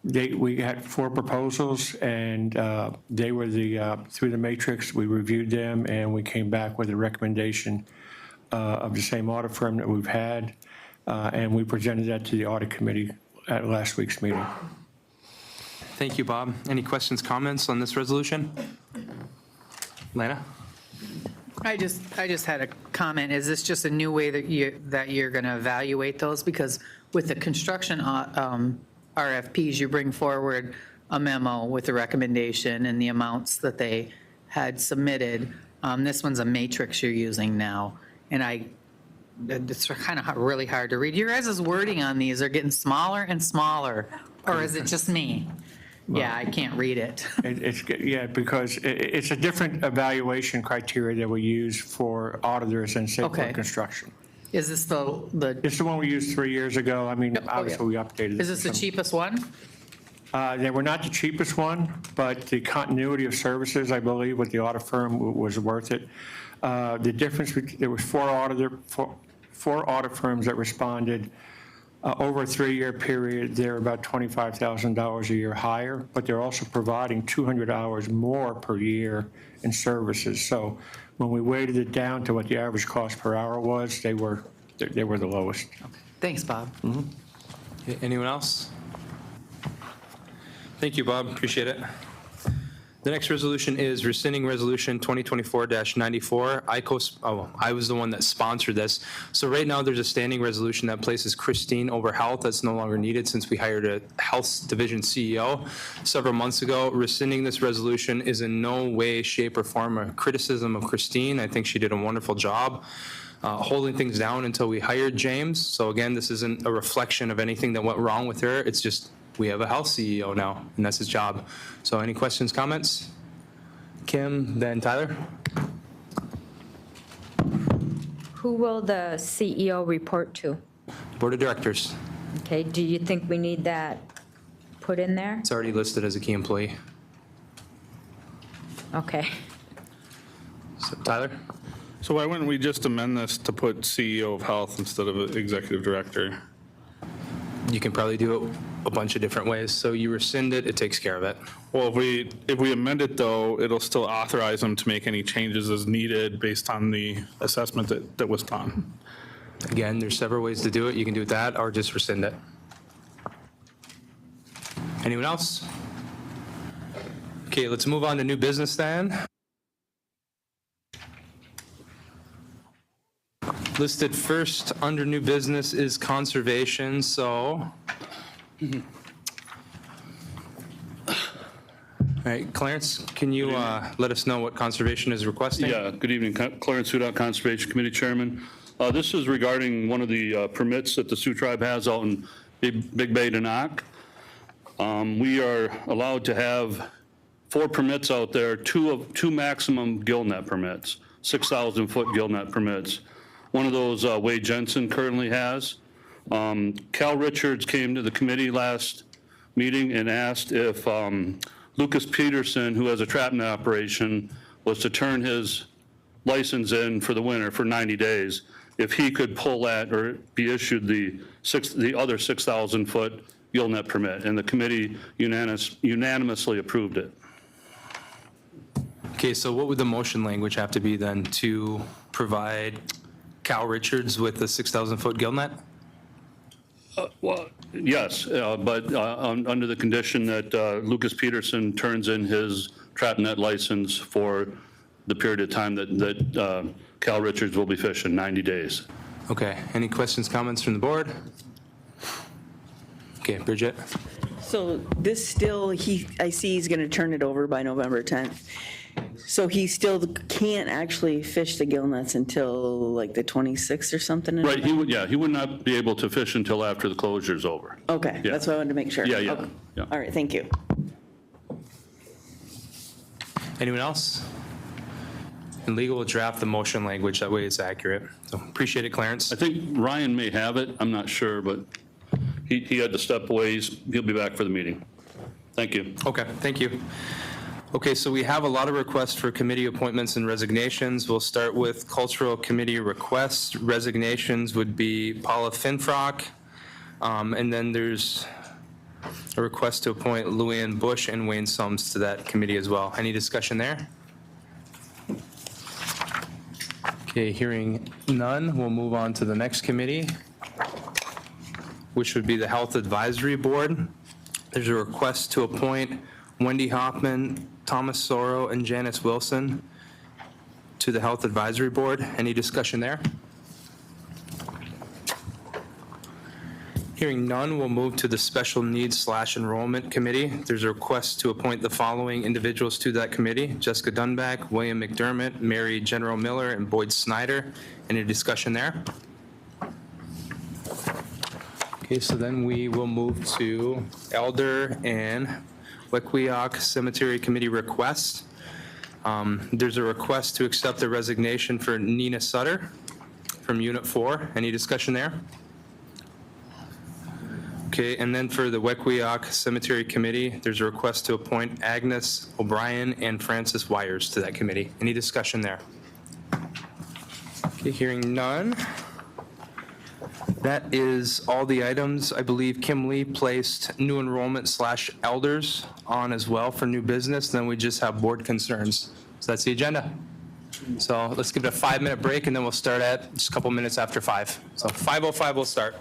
We had 4 proposals, and they were through the matrix. We reviewed them, and we came back with a recommendation of the same audit firm that we've had, and we presented that to the audit committee at last week's meeting. Thank you, Bob. Any questions, comments on this resolution? Lana? I just had a comment. Is this just a new way that you're going to evaluate those? Because with the construction RFPs, you bring forward a memo with the recommendation and the amounts that they had submitted. This one's a matrix you're using now, and it's kind of really hard to read. Your guys' wording on these are getting smaller and smaller, or is it just me? Yeah, I can't read it. Yeah, because it's a different evaluation criteria that we use for auditors and say for construction. Is this the? It's the one we used 3 years ago. I mean, obviously we updated it. Is this the cheapest one? They were not the cheapest one, but the continuity of services, I believe, with the audit firm was worth it. The difference, there was four audit firms that responded. Over a 3-year period, they're about $25,000 a year higher, but they're also providing 200 hours more per year in services. So when we weighted it down to what the average cost per hour was, they were the lowest. Thanks, Bob. Okay, anyone else? Thank you, Bob. Appreciate it. The next resolution is rescinding Resolution 2024-94. I was the one that sponsored this. So right now, there's a standing resolution that places Christine over health. That's no longer needed since we hired a health division CEO several months ago. Rescinding this resolution is in no way, shape, or form a criticism of Christine. I think she did a wonderful job holding things down until we hired James. So again, this isn't a reflection of anything that went wrong with her. It's just we have a health CEO now, and that's his job. So any questions, comments? Kim, then Tyler? Who will the CEO report to? Board of Directors. Okay, do you think we need that put in there? It's already listed as a key employee. Okay. So Tyler? So why wouldn't we just amend this to put CEO of Health instead of Executive Director? You can probably do it a bunch of different ways. So you rescind it, it takes care of it. Well, if we amend it, though, it'll still authorize them to make any changes as needed based on the assessment that was done. Again, there's several ways to do it. You can do that or just rescind it. Anyone else? Okay, let's move on to new business then. Listed first under new business is conservation, so. All right, Clarence, can you let us know what conservation is requesting? Yeah, good evening, Clarence Hudock, Conservation Committee Chairman. This is regarding one of the permits that the Sioux Tribe has out in Big Bay, Denac. We are allowed to have 4 permits out there, two maximum gill net permits, 6,000-foot gill net permits. One of those Wade Jensen currently has. Cal Richards came to the committee last meeting and asked if Lucas Peterson, who has a trap net operation, was to turn his license in for the winter for 90 days, if he could pull that or be issued the other 6,000-foot gill net permit. And the committee unanimously approved it. Okay, so what would the motion language have to be then to provide Cal Richards with the 6,000-foot gill net? Well, yes, but under the condition that Lucas Peterson turns in his trap net license for the period of time that Cal Richards will be fishing, 90 days. Okay, any questions, comments from the board? Okay, Bridget? So this still, I see he's going to turn it over by November 10th. So he still can't actually fish the gill nets until like the 26th or something? Right, he would not be able to fish until after the closure is over. Okay, Yeah. that's what I wanted to make sure. Yeah, yeah, Okay. yeah. All right, thank you. Anyone else? And legal will draft the motion language, that way it's accurate. So appreciate it, Clarence. I think Ryan may have it, I'm not sure, but he had to step away. He'll be back for the meeting. Thank you. Okay, thank you. Okay, so we have a lot of requests for committee appointments and resignations. We'll start with cultural committee requests. Resignations would be Paula Finfrock, and then there's a request to appoint Luann Bush and Wayne Sums to that committee as well. Any discussion there? Okay, hearing none, we'll move on to the next committee, which would be the Health Advisory Board. There's a request to appoint Wendy Hoffman, Thomas Soro, and Janice Wilson to the Health Advisory Board. Any discussion there? Hearing none, we'll move to the Special Needs / Enrollment Committee. There's a request to appoint the following individuals to that committee: Jessica Dunback, William McDermott, Mary General Miller, and Boyd Snyder. Any discussion there? Okay, so then we will move to Elder and Wequiak Cemetery Committee request. There's a request to accept the resignation for Nina Sutter from Unit 4. Any discussion there? Okay, and then for the Wequiak Cemetery Committee, there's a request to appoint Agnes O'Brien and Francis Wires to that committee. Any discussion there? Okay, hearing none. That is all the items. I believe Kim Lee placed new enrollment / elders on as well for new business. Then we just have board concerns. So that's the agenda. So let's give it a 5-minute break and then we'll start at just a couple minutes after 5. So 5:05 we'll start.